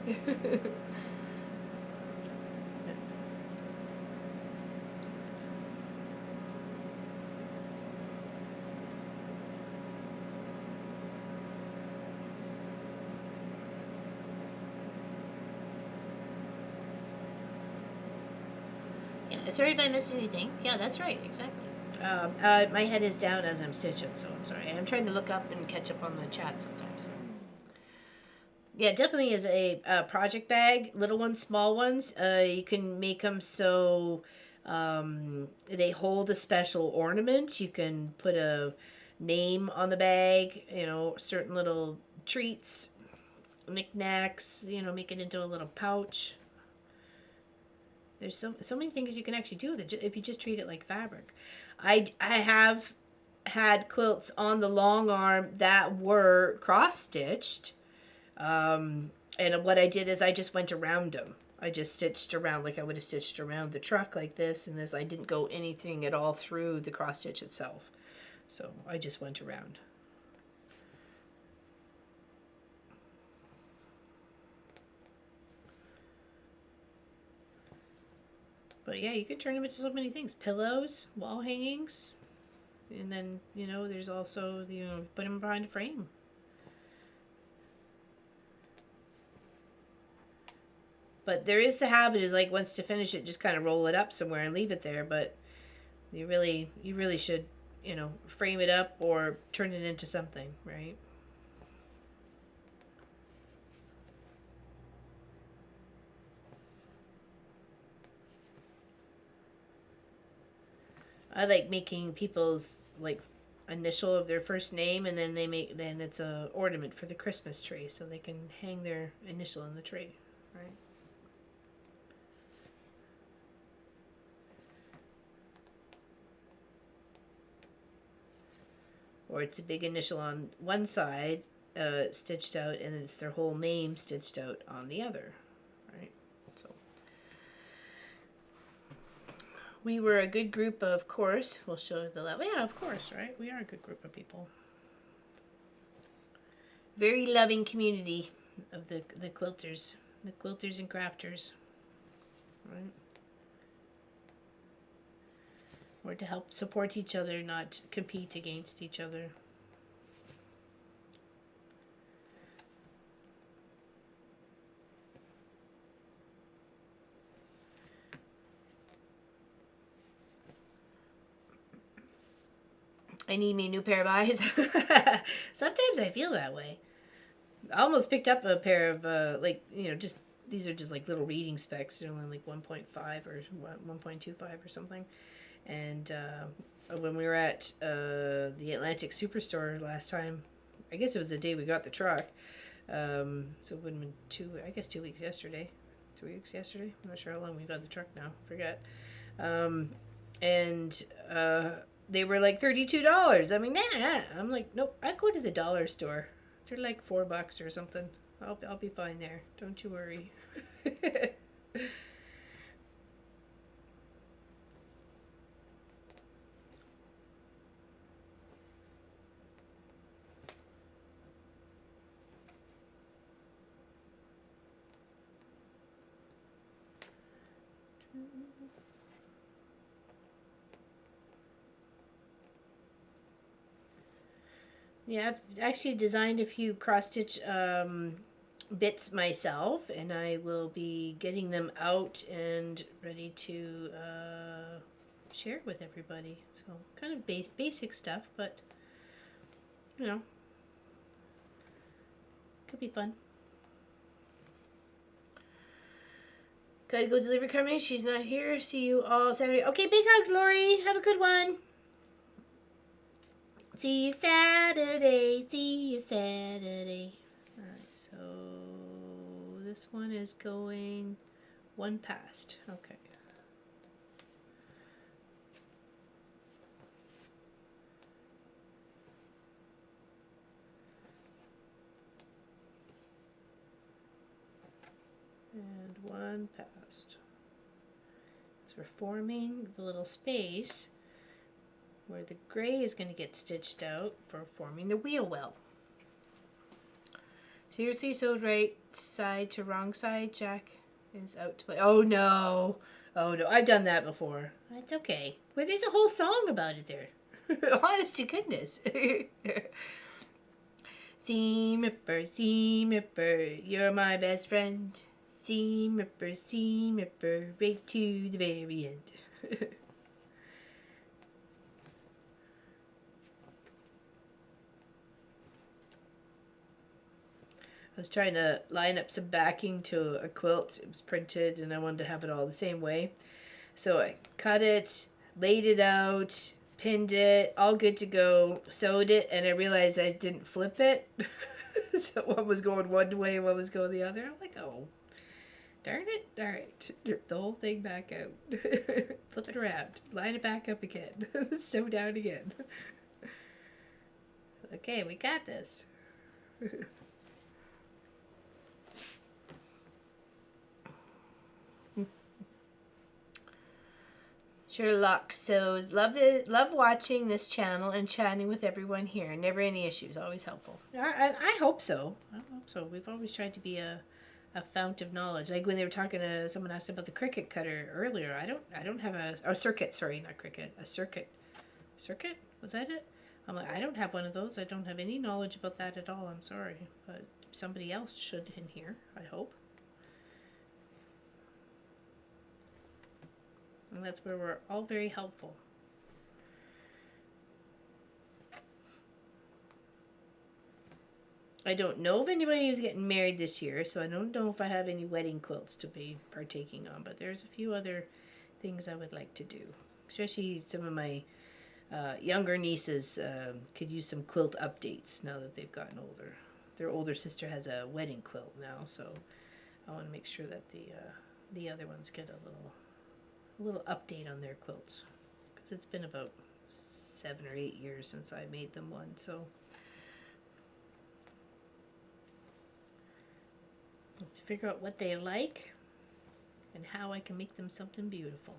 Sorry if I missed anything. Yeah, that's right. Exactly. My head is down as I'm stitching, so I'm sorry. I'm trying to look up and catch up on the chat sometimes. Yeah, it definitely is a project bag. Little ones, small ones. You can make them so they hold a special ornament. You can put a name on the bag. You know, certain little treats, knickknacks. You know, make it into a little pouch. There's so many things you can actually do with it if you just treat it like fabric. I have had quilts on the long arm that were cross-stitched. And what I did is I just went around them. I just stitched around like I would have stitched around the truck like this and this. I didn't go anything at all through the cross-stitch itself. So I just went around. But yeah, you can turn them into so many things. Pillows, wall hangings, and then, you know, there's also, you know, put them behind a frame. But there is the habit is like once to finish it, just kind of roll it up somewhere and leave it there. But you really should, you know, frame it up or turn it into something, right? I like making people's like initial of their first name, and then then it's a ornament for the Christmas tree, so they can hang their initial in the tree, right? Or it's a big initial on one side, stitched out, and it's their whole name stitched out on the other. We were a good group, of course. We'll show the level. Yeah, of course, right? We are a good group of people. Very loving community of the quilters and crafters, right? We're to help support each other, not compete against each other. I need me a new pair of eyes. Sometimes I feel that way. I almost picked up a pair of, like, you know, just, these are just like little reading specs. They're only like 1.5 or 1.25 or something. And when we were at the Atlantic Superstore last time, I guess it was the day we got the truck, So it would have been 2 weeks yesterday. 3 weeks yesterday. I'm not sure how long we got the truck now. Forget. And they were like $32. I mean, nah. I'm like, nope. I go to the dollar store. They're like $4 or something. I'll be fine there. Don't you worry. Yeah, I've actually designed a few cross stitch bits myself, and I will be getting them out and ready to share with everybody. So kind of basic stuff, but you know, could be fun. Gotta go deliver coming. She's not here. See you all Saturday. Okay, big hugs, Lori. Have a good one. See you Saturday. See you Saturday. Alright, so this one is going one past. Okay. And one past. So we're forming the little space where the gray is going to get stitched out for forming the wheel well. Seriously, sewed right side to wrong side. Jack is out to play. Oh no. Oh no, I've done that before. It's okay. Well, there's a whole song about it there. Honest to goodness. Seam ripper, you're my best friend. Seam ripper, right to the very end. I was trying to line up some backing to a quilt. It was printed and I wanted to have it all the same way. So I cut it, laid it out, pinned it, all good to go, sewed it, and I realized I didn't flip it. So one was going one way, one was going the other. I'm like, oh, darn it. All right, rip the whole thing back out. Flip it around, line it back up again, sew down again. Okay, we got this. Sherlock sews. Love watching this channel and chatting with everyone here. Never any issues. Always helpful. I hope so. I hope so. We've always tried to be a fount of knowledge. Like when they were talking to someone asked about the Cricut cutter earlier. I don't have a circuit. Sorry, not Cricut. A circuit. Circuit? Was that it? I'm like, I don't have one of those. I don't have any knowledge about that at all. I'm sorry, but somebody else should in here. I hope. And that's where we're all very helpful. I don't know of anybody who's getting married this year, so I don't know if I have any wedding quilts to be partaking on, but there's a few other things I would like to do. Especially some of my younger nieces could use some quilt updates now that they've gotten older. Their older sister has a wedding quilt now, so I want to make sure that the other ones get a little update on their quilts, because it's been about 7 or 8 years since I made them one, so I have to figure out what they like and how I can make them something beautiful.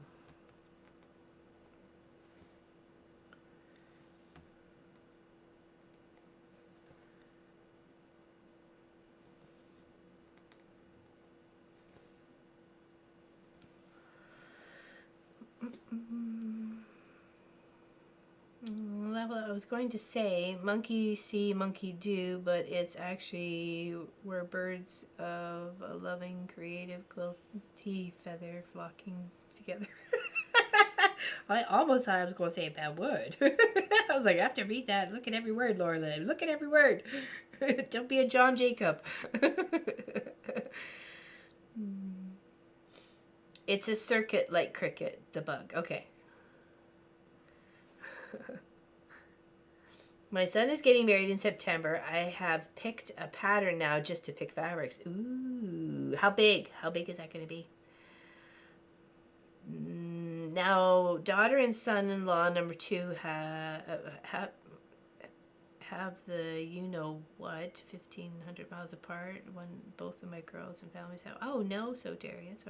Well, I was going to say monkey see, monkey do, but it's actually we're birds of a loving, creative, quilty feather flocking together. I almost thought I was going to say a bad word. I was like, I have to read that. Look at every word, Laura Lynn. Look at every word. Don't be a John Jacob. It's a circuit like cricket, the bug. Okay. My son is getting married in September. I have picked a pattern now just to pick fabrics. Ooh, how big? How big is that going to be? Now, daughter and son-in-law number 2 have the you-know-what, 1,500 miles apart. Both of my girls and families have. Oh, no, so Darius.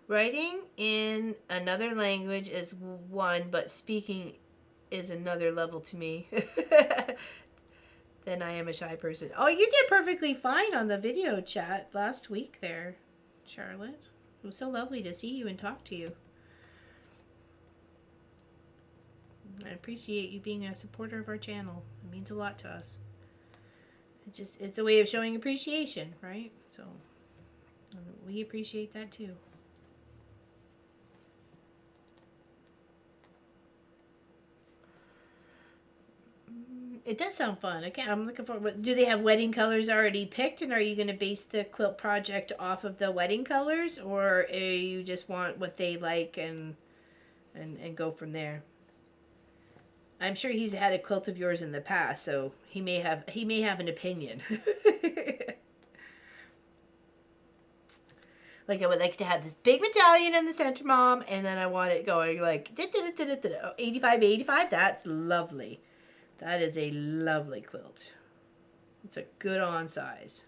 Writing in another language is one, but speaking is another level to me. Then I am a shy person. Oh, you did perfectly fine on the video chat last week there, Charlotte. It was so lovely to see you and talk to you. I appreciate you being a supporter of our channel. It means a lot to us. It's a way of showing appreciation, right? So we appreciate that too. It does sound fun. Okay, I'm looking forward. Do they have wedding colors already picked, and are you going to base the quilt project off of the wedding colors, or you just want what they like and go from there? I'm sure he's had a quilt of yours in the past, so he may have an opinion. Like, I would like to have this big medallion in the center, Mom, and then I want it going like 85, 85. That's lovely. That is a lovely quilt. It's a good on size.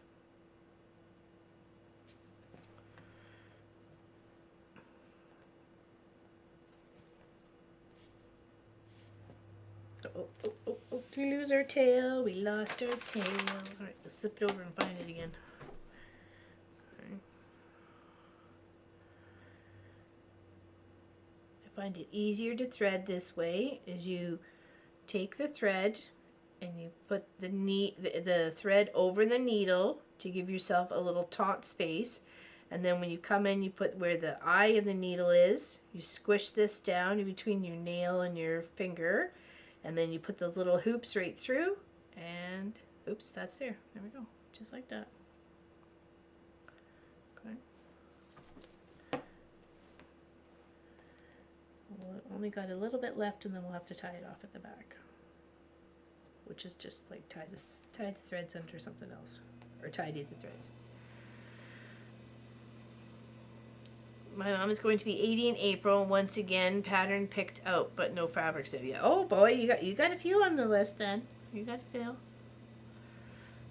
Oh, we lose our tail. We lost our tail. All right, let's flip it over and find it again. Okay. I find it easier to thread this way as you take the thread and you put the thread over the needle to give yourself a little taut space, and then when you come in, you put where the eye of the needle is, you squish this down in between your nail and your finger, and then you put those little hoops right through, and oops, that's there we go, just like that. Okay. Well, only got a little bit left, and then we'll have to tie it off at the back, which is just like tie the threads under something else, or tidy the threads. My mom is going to be 80 in April. Once again, pattern picked out, but no fabrics there yet. Oh boy, you got a few on the list then. You got a few.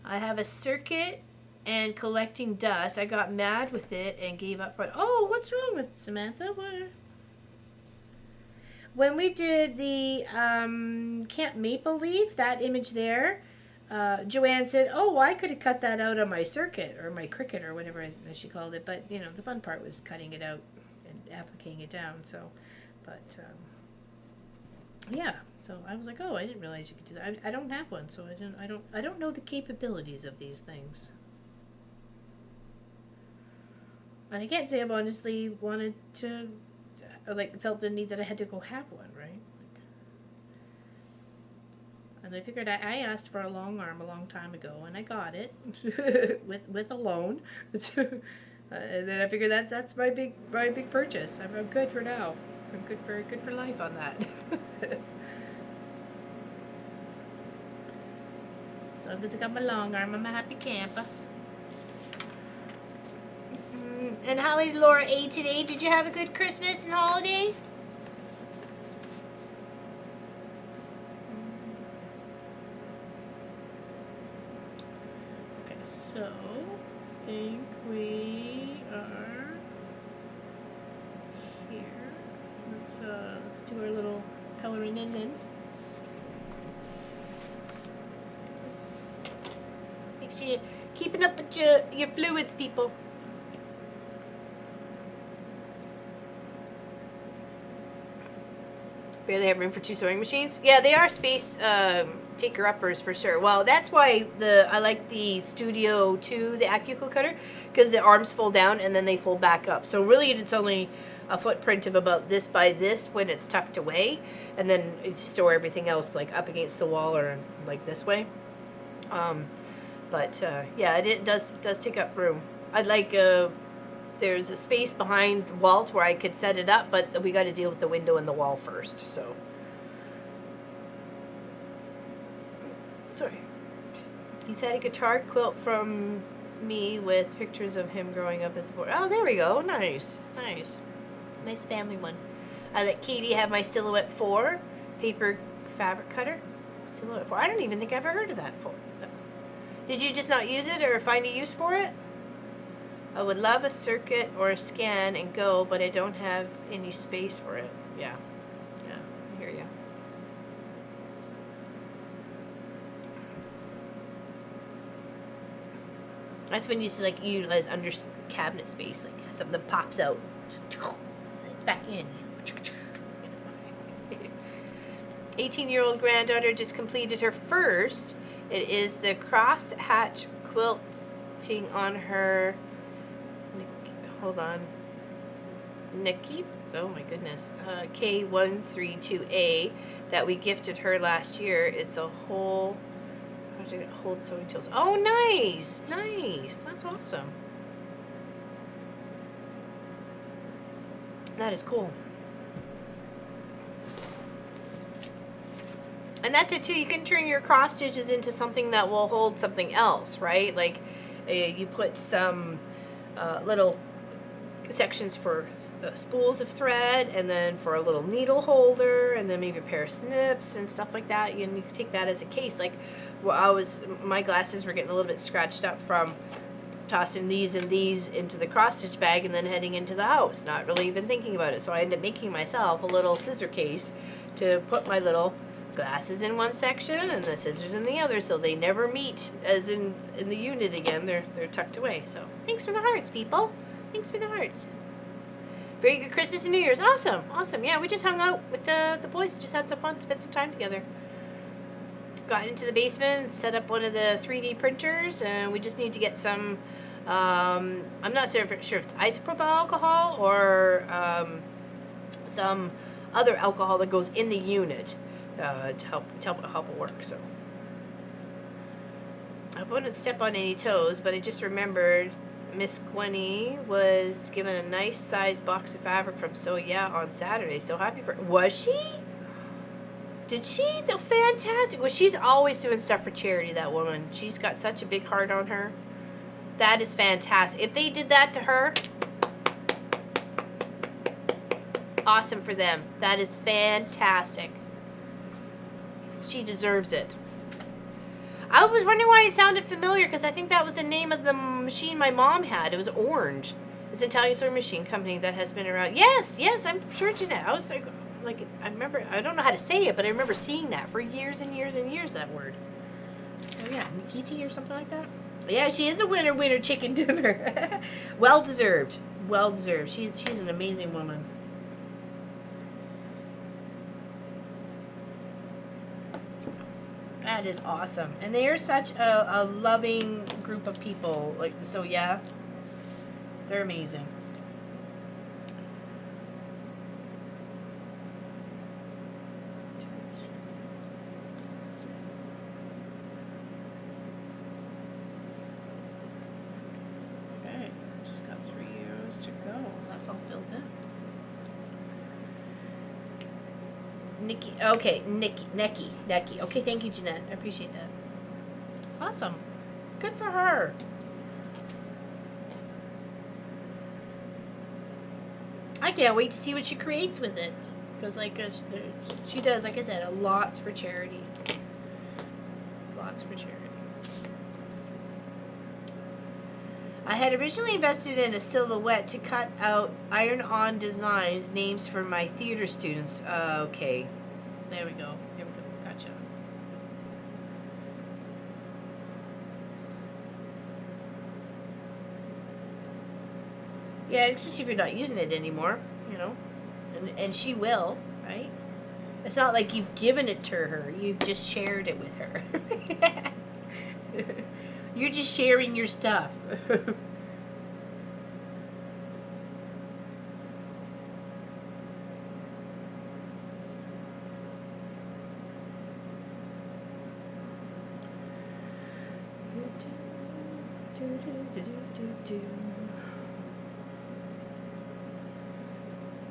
I have a circuit and collecting dust. I got mad with it and gave up. Oh, what's wrong with Samantha? What? When we did the Camp Maple Leaf, that image there, Joanne said, oh, I could have cut that out on my circuit, or my Cricut, or whatever she called it, but, you know, the fun part was cutting it out and applicating it down, so, but, yeah, so I was like, oh, I didn't realize you could do that. I don't have one, so I don't know the capabilities of these things. And I can't say I've honestly wanted to, like, felt the need that I had to go have one, right? Like, and I figured I asked for a long arm a long time ago, and I got it with a loan. And then I figured that's my big purchase. I'm good for now. I'm good for life on that. As long as I got my long arm, I'm a happy camper. And how is Laura A today? Did you have a good Christmas and holiday? Okay, so I think we are here. Let's do our little coloring in-ins. Make sure you're keeping up with your fluids, people. Barely have room for 2 sewing machines. Yeah, they are space taker-uppers for sure. Well, that's why I like the Studio 2, the AccuCo cutter, because the arms fold down and then they fold back up. So really, it's only a footprint of about this by this when it's tucked away, and then you store everything else like up against the wall or like this way. Yeah, it does take up room. I'd like there's a space behind Walt where I could set it up, but we got to deal with the window and the wall first, so. Sorry. He's had a guitar quilt from me with pictures of him growing up as a boy. Oh, there we go. Nice. Nice. Nice family one. I let Katie have my Silhouette 4 paper fabric cutter. Silhouette 4. I don't even think I've ever heard of that before. No. Did you just not use it or find a use for it? I would love a circuit or a scan and go, but I don't have any space for it. Yeah. Yeah, I hear you. That's when you like utilize under cabinet space, like something that pops out, back in. 18-year-old granddaughter just completed her first. It is the cross hatch quilting on her. Hold on. Nikki. Oh my goodness. K132A that we gifted her last year. It's a whole. How to hold sewing tools. Oh, nice, nice. That's awesome. That is cool. And that's it too. You can turn your cross stitches into something that will hold something else, right? Like you put some little sections for spools of thread, and then for a little needle holder, and then maybe a pair of snips and stuff like that. And you can take that as a case. Like, well, my glasses were getting a little bit scratched up from tossing these and these into the cross stitch bag and then heading into the house, not really even thinking about it. So I ended up making myself a little scissor case to put my little glasses in one section and the scissors in the other, so they never meet as in the unit again. They're tucked away. So thanks for the hearts, people. Thanks for the hearts. Very good Christmas and New Year's. Awesome, awesome. Yeah, we just hung out with the boys. Just had some fun, spent some time together. Got into the basement, set up one of the 3D printers, and we just need to get some, I'm not sure if it's isopropyl alcohol or some other alcohol that goes in the unit to help it work. So I wouldn't step on any toes, but I just remembered Miss Gwenny was given a nice size box of fabric from So Yeah on Saturday. So happy for. Was she? Did she? The fantastic. Well, she's always doing stuff for charity, that woman. She's got such a big heart on her. That is fantastic. If they did that to her, awesome for them. That is fantastic. She deserves it. I was wondering why it sounded familiar, because I think that was the name of the machine my mom had. It was orange. It's an Italian sewing machine company that has been around. Yes, I'm sure, Jeanette. I was like, I remember, I don't know how to say it, but I remember seeing that for years and years and years, that word. Oh yeah, Nikiti or something like that. Yeah, she is a winner chicken dinner. Well deserved. Well deserved. She's an amazing woman. That is awesome. And they are such a loving group of people. Like, So Yeah, they're amazing. Okay, just got 3 rows to go. That's all filled in. Nikki, okay, Neki. Okay, thank you, Jeanette. I appreciate that. Awesome. Good for her. I can't wait to see what she creates with it. Because, she does, like I said, lots for charity. Lots for charity. I had originally invested in a silhouette to cut out iron-on designs, names for my theater students. Okay. There we go. Gotcha. Yeah, especially if you're not using it anymore, you know. And she will, right? It's not like you've given it to her. You've just shared it with her. You're just sharing your stuff.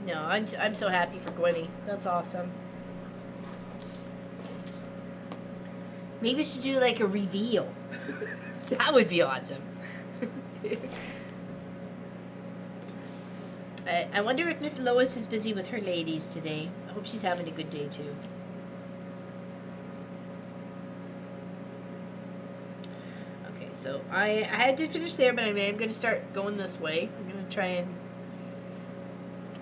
No, I'm so happy for Gwenny. That's awesome. Maybe we should do like a reveal. That would be awesome. I wonder if Miss Lois is busy with her ladies today. I hope she's having a good day too. Okay, so I had to finish there, but I'm going to start going this way. I'm going to try and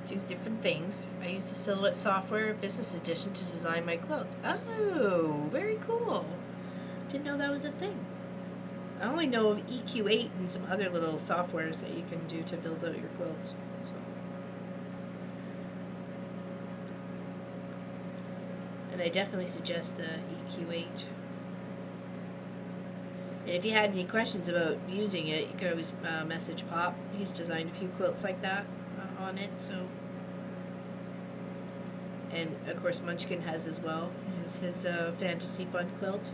do different things. I use the Silhouette Software Business Edition to design my quilts. Oh, very cool. Didn't know that was a thing. I only know of EQ8 and some other little softwares that you can do to build out your quilts. So. And I definitely suggest the EQ8. And if you had any questions about using it, you could always message Pop. He's designed a few quilts like that on it. So, and of course Munchkin has as well his fantasy fun quilt.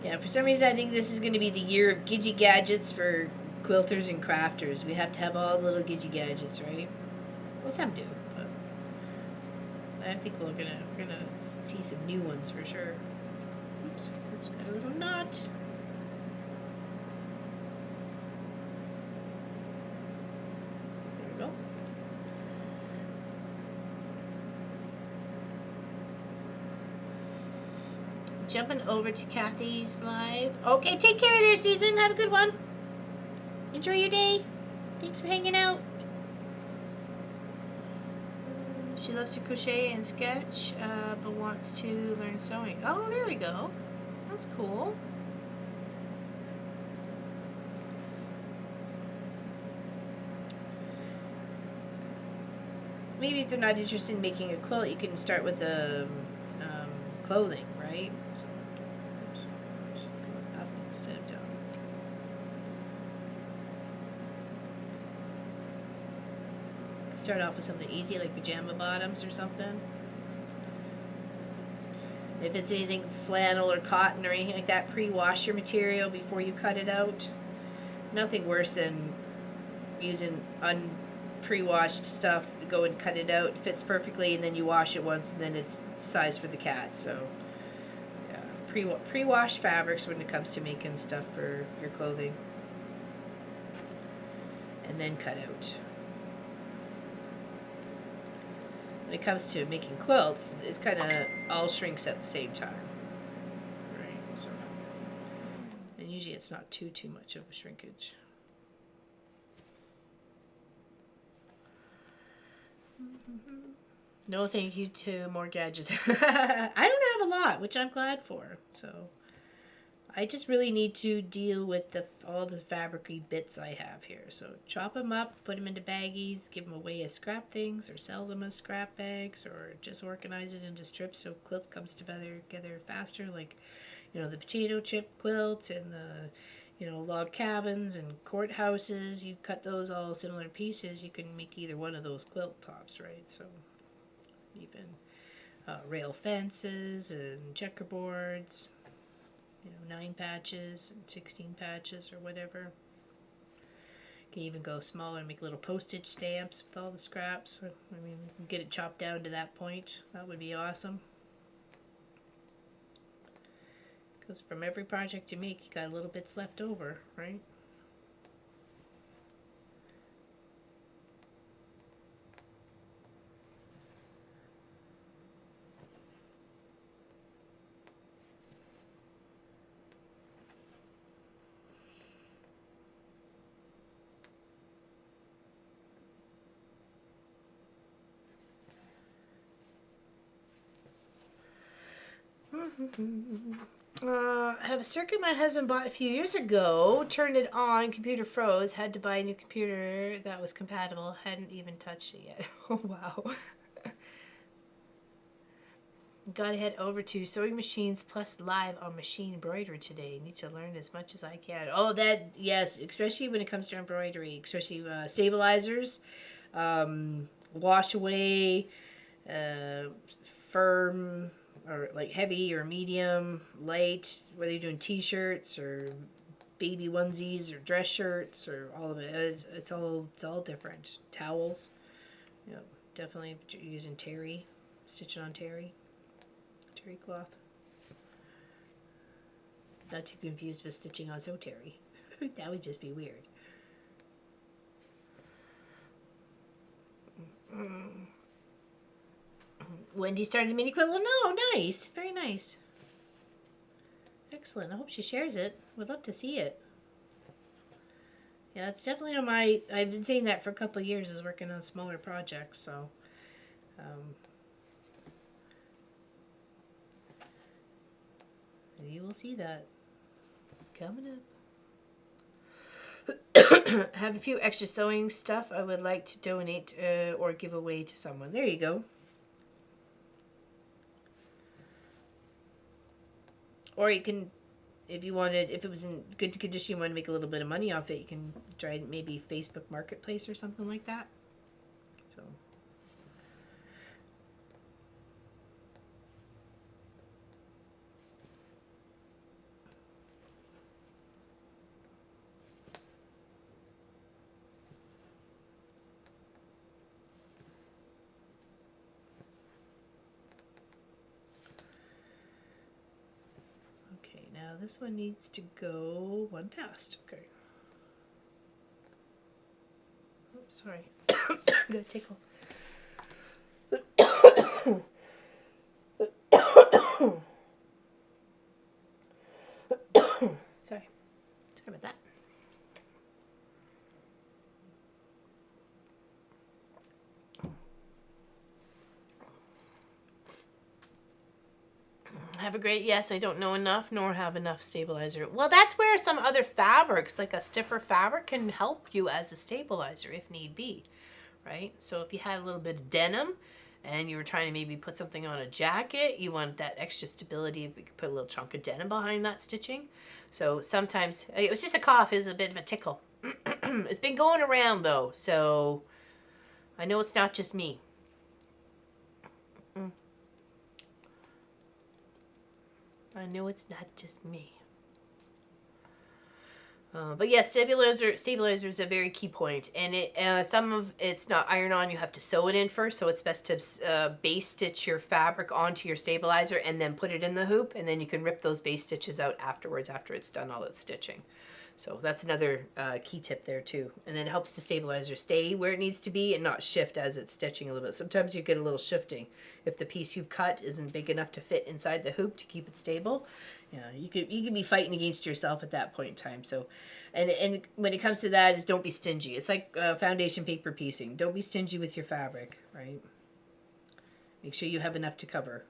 Yeah, for some reason I think this is going to be the year of Gidgy gadgets for quilters and crafters. We have to have all the little Gidgy gadgets, right? Well, some do, but I think we're gonna see some new ones for sure. Oops, got a little knot. There we go. Jumping over to Kathy's live. Okay, take care there, Susan. Have a good one. Enjoy your day. Thanks for hanging out. She loves to crochet and sketch, but wants to learn sewing. Oh, there we go. That's cool. Maybe if they're not interested in making a quilt, you can start with the clothing, right? So, oops, go up instead of down. Start off with something easy like pajama bottoms or something. If it's anything flannel or cotton or anything like that, pre-wash your material before you cut it out. Nothing worse than using pre-washed stuff. You go and cut it out, it fits perfectly, and then you wash it once, and then it's size for the cat. So, yeah, pre-washed fabrics when it comes to making stuff for your clothing, and then cut out. When it comes to making quilts, it kind of all shrinks at the same time, right? So, and usually it's not too much of a shrinkage. No, thank you to more gadgets. I don't have a lot, which I'm glad for. So, I just really need to deal with all the fabric-y bits I have here. So chop them up, put them into baggies, give them away as scrap things, or sell them as scrap bags, or just organize it into strips so quilt comes together faster. Like, the potato chip quilt and the, log cabins and courthouses. You cut those all similar pieces. You can make either one of those quilt tops, right? So even rail fences and checkerboards. 9 patches, 16 patches, or whatever. You can even go smaller and make little postage stamps with all the scraps. I mean, get it chopped down to that point. That would be awesome. Because from every project you make, you got little bits left over, right? I have a circuit my husband bought a few years ago. Turned it on, computer froze. Had to buy a new computer that was compatible. Hadn't even touched it yet. Oh, wow. Gotta head over to Sewing Machines Plus Live on machine embroidery today. Need to learn as much as I can. Oh, yes, especially when it comes to embroidery, especially stabilizers, wash away, firm or like heavy or medium, light, whether you're doing t-shirts or baby onesies or dress shirts or all of it. It's all different. Towels. Yep, definitely using terry, stitching on terry cloth. Not too confused with stitching on so terry. That would just be weird. Wendy started a mini quilt. Oh, no, nice. Very nice. Excellent. I hope she shares it. Would love to see it. Yeah, it's definitely on my... I've been saying that for a couple of years, is working on smaller projects, so... you will see that coming up. I have a few extra sewing stuff I would like to donate or give away to someone. There you go. Or you can, if you wanted, if it was in good condition, you want to make a little bit of money off it, you can try maybe Facebook Marketplace or something like that. So. Now this one needs to go one past. Okay. Oops, sorry. I'm gonna tickle. Sorry. Sorry about that. Have a great, yes, I don't know enough nor have enough stabilizer. Well, that's where some other fabrics, like a stiffer fabric, can help you as a stabilizer if need be, right? So if you had a little bit of denim and you were trying to maybe put something on a jacket, you want that extra stability if you could put a little chunk of denim behind that stitching. So sometimes, it was just a cough, it was a bit of a tickle. It's been going around though, so I know it's not just me. I know it's not just me. But yeah, stabilizer is a very key point, and some of it's not iron on. You have to sew it in first, so it's best to base stitch your fabric onto your stabilizer and then put it in the hoop, and then you can rip those base stitches out afterwards after it's done all its stitching. So that's another key tip there too, and then it helps the stabilizer stay where it needs to be and not shift as it's stitching a little bit. Sometimes you get a little shifting if the piece you've cut isn't big enough to fit inside the hoop to keep it stable. Yeah, you could be fighting against yourself at that point in time. So, and when it comes to that, is don't be stingy. It's like foundation paper piecing. Don't be stingy with your fabric, right? Make sure you have enough to cover.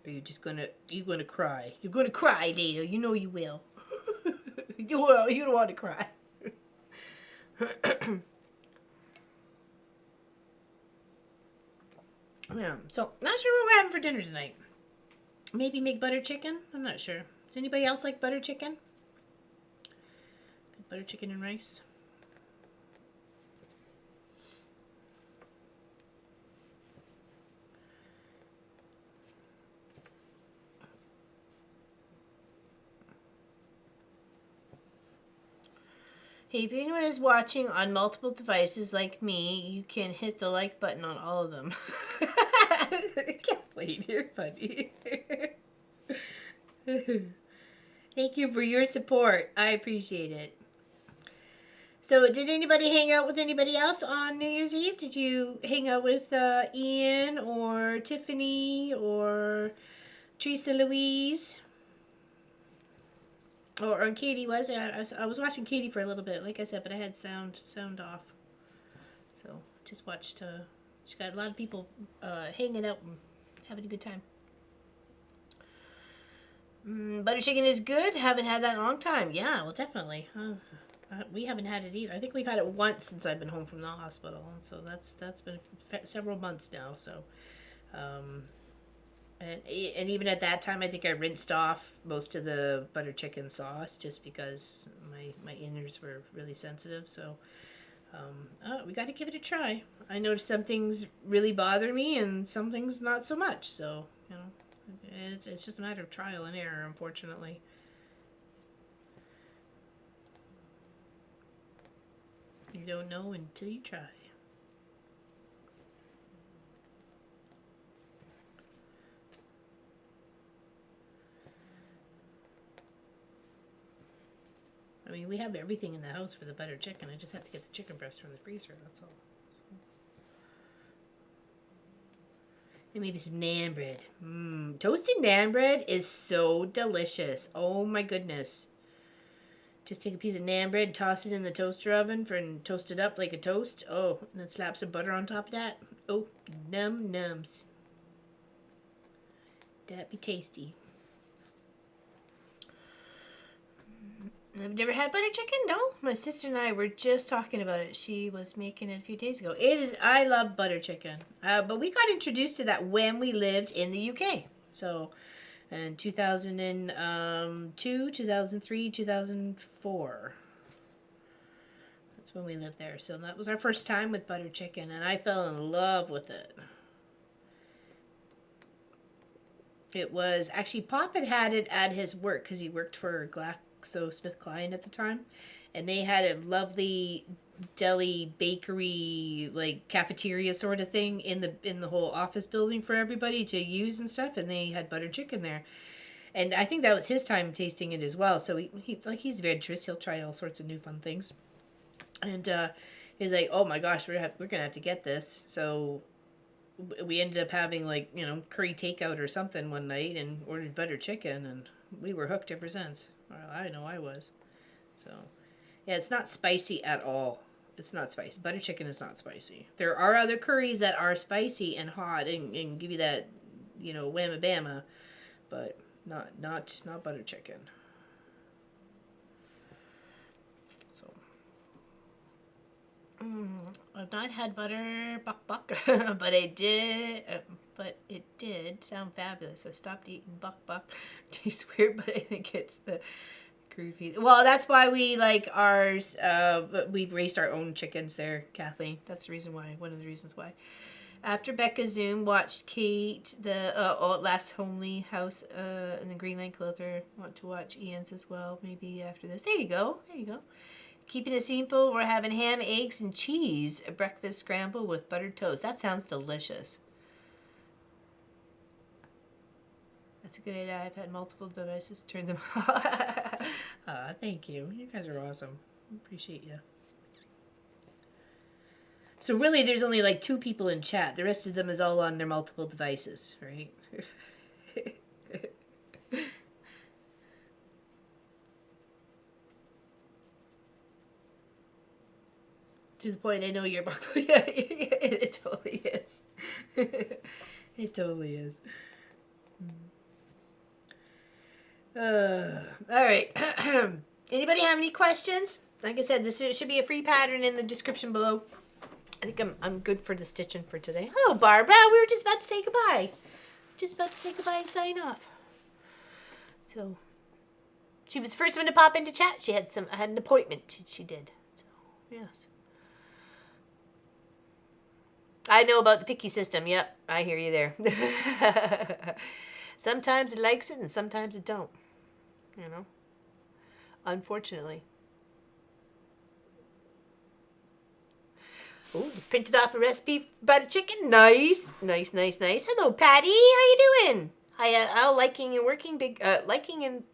Or you're gonna cry. You're gonna cry later. You know you will. You don't want to cry. Yeah. So not sure what we're having for dinner tonight. Maybe make butter chicken? I'm not sure. Does anybody else like butter chicken? Butter chicken and rice? Hey, if anyone is watching on multiple devices like me, you can hit the like button on all of them. Kathleen, you're funny. Thank you for your support. I appreciate it. So, did anybody hang out with anybody else on New Year's Eve? Did you hang out with Ian or Tiffany or Teresa Louise? Or Katie was. I was watching Katie for a little bit, like I said, but I had sound off. So, just watched. She got a lot of people hanging out and having a good time. Butter chicken is good. Haven't had that in a long time. Yeah, well, definitely. We haven't had it either. I think we've had it once since I've been home from the hospital, and so that's been several months now. So, and even at that time, I think I rinsed off most of the butter chicken sauce just because my innards were really sensitive. So, We got to give it a try. I noticed some things really bother me and some things not so much. So, you know, it's just a matter of trial and error, unfortunately. You don't know until you try. I mean, we have everything in the house for the buttered chicken. I just have to get the chicken breast from the freezer, that's all. So. And maybe some naan bread. Toasted naan bread is so delicious. Oh my goodness. Just take a piece of naan bread, toss it in the toaster oven and toast it up like a toast. Oh, and then slap some butter on top of that. Oh, num nums. That'd be tasty. I've never had butter chicken, no. My sister and I were just talking about it. She was making it a few days ago. I love butter chicken. But we got introduced to that when we lived in the UK. So, in 2002, 2003, 2004. That's when we lived there. So that was our first time with butter chicken, and I fell in love with it. It was, actually, Pop had it at his work because he worked for GlaxoSmithKline at the time, and they had a lovely deli bakery like cafeteria sort of thing in the whole office building for everybody to use and stuff, and they had butter chicken there, and I think that was his time tasting it as well. So he's adventurous. He'll try all sorts of new fun things, and he's like, oh my gosh, we're gonna have to get this. So we ended up having, like, you know, curry takeout or something one night and ordered butter chicken, and we were hooked ever since. Well, I know I was. So, yeah, it's not spicy at all. It's not spicy. Butter chicken is not spicy. There are other curries that are spicy and hot and give you that, you know, whamma bamma, but not butter chicken. So, I've not had butter buck, but I did. But it did sound fabulous. I stopped eating buck. Tastes weird, but I think it's the crude feed. Well, that's why we like ours. We've raised our own chickens there, Kathleen. That's the reason why. One of the reasons why. After Becca Zoom watched Kate, the last homely house in the Greenland Quilter. Want to watch Ian's as well, maybe after this. There you go. Keeping it simple, we're having ham, eggs, and cheese. A breakfast scramble with buttered toast. That sounds delicious. That's a good idea. I've had multiple devices. Turn them off. Thank you. You guys are awesome. Appreciate you. So really, there's only like 2 people in chat. The rest of them is all on their multiple devices, right? To the point I know you're yeah, it totally is. It totally is. All right. Anybody have any questions? Like I said, this should be a free pattern in the description below. I think I'm good for the stitching for today. Hello, Barbara. We were just about to say goodbye. And sign off. So, she was the first one to pop into chat. She had an appointment. She did. So, yes. I know about the picky system. Yep, I hear you there. Sometimes it likes it and sometimes it don't. You know? Unfortunately. Oh, just printed off a recipe for butter chicken. Nice. Hello, Patty. How you doing? I'll liking and working. Liking and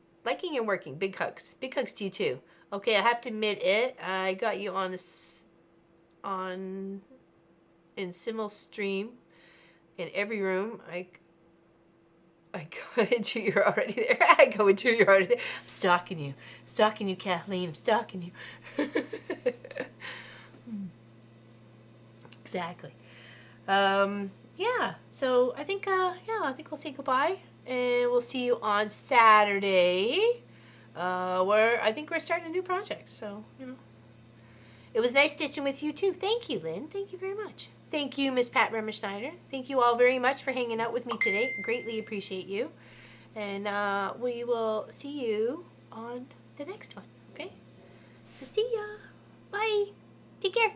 working. Big hugs. Big hugs to you too. Okay, I have to admit it. I got you on this in Simmel stream in every room. I go into you're already there. I'm stalking you, Kathleen. I'm stalking you. Exactly. Yeah. So I think we'll say goodbye, and we'll see you on Saturday. Where I think we're starting a new project. So you know, it was nice stitching with you too. Thank you, Lynn. Thank you very much. Thank you, Miss Pat Remmerschneider. Thank you all very much for hanging out with me today. Greatly appreciate you. And we will see you on the next one. Okay? So see ya. Bye. Take care.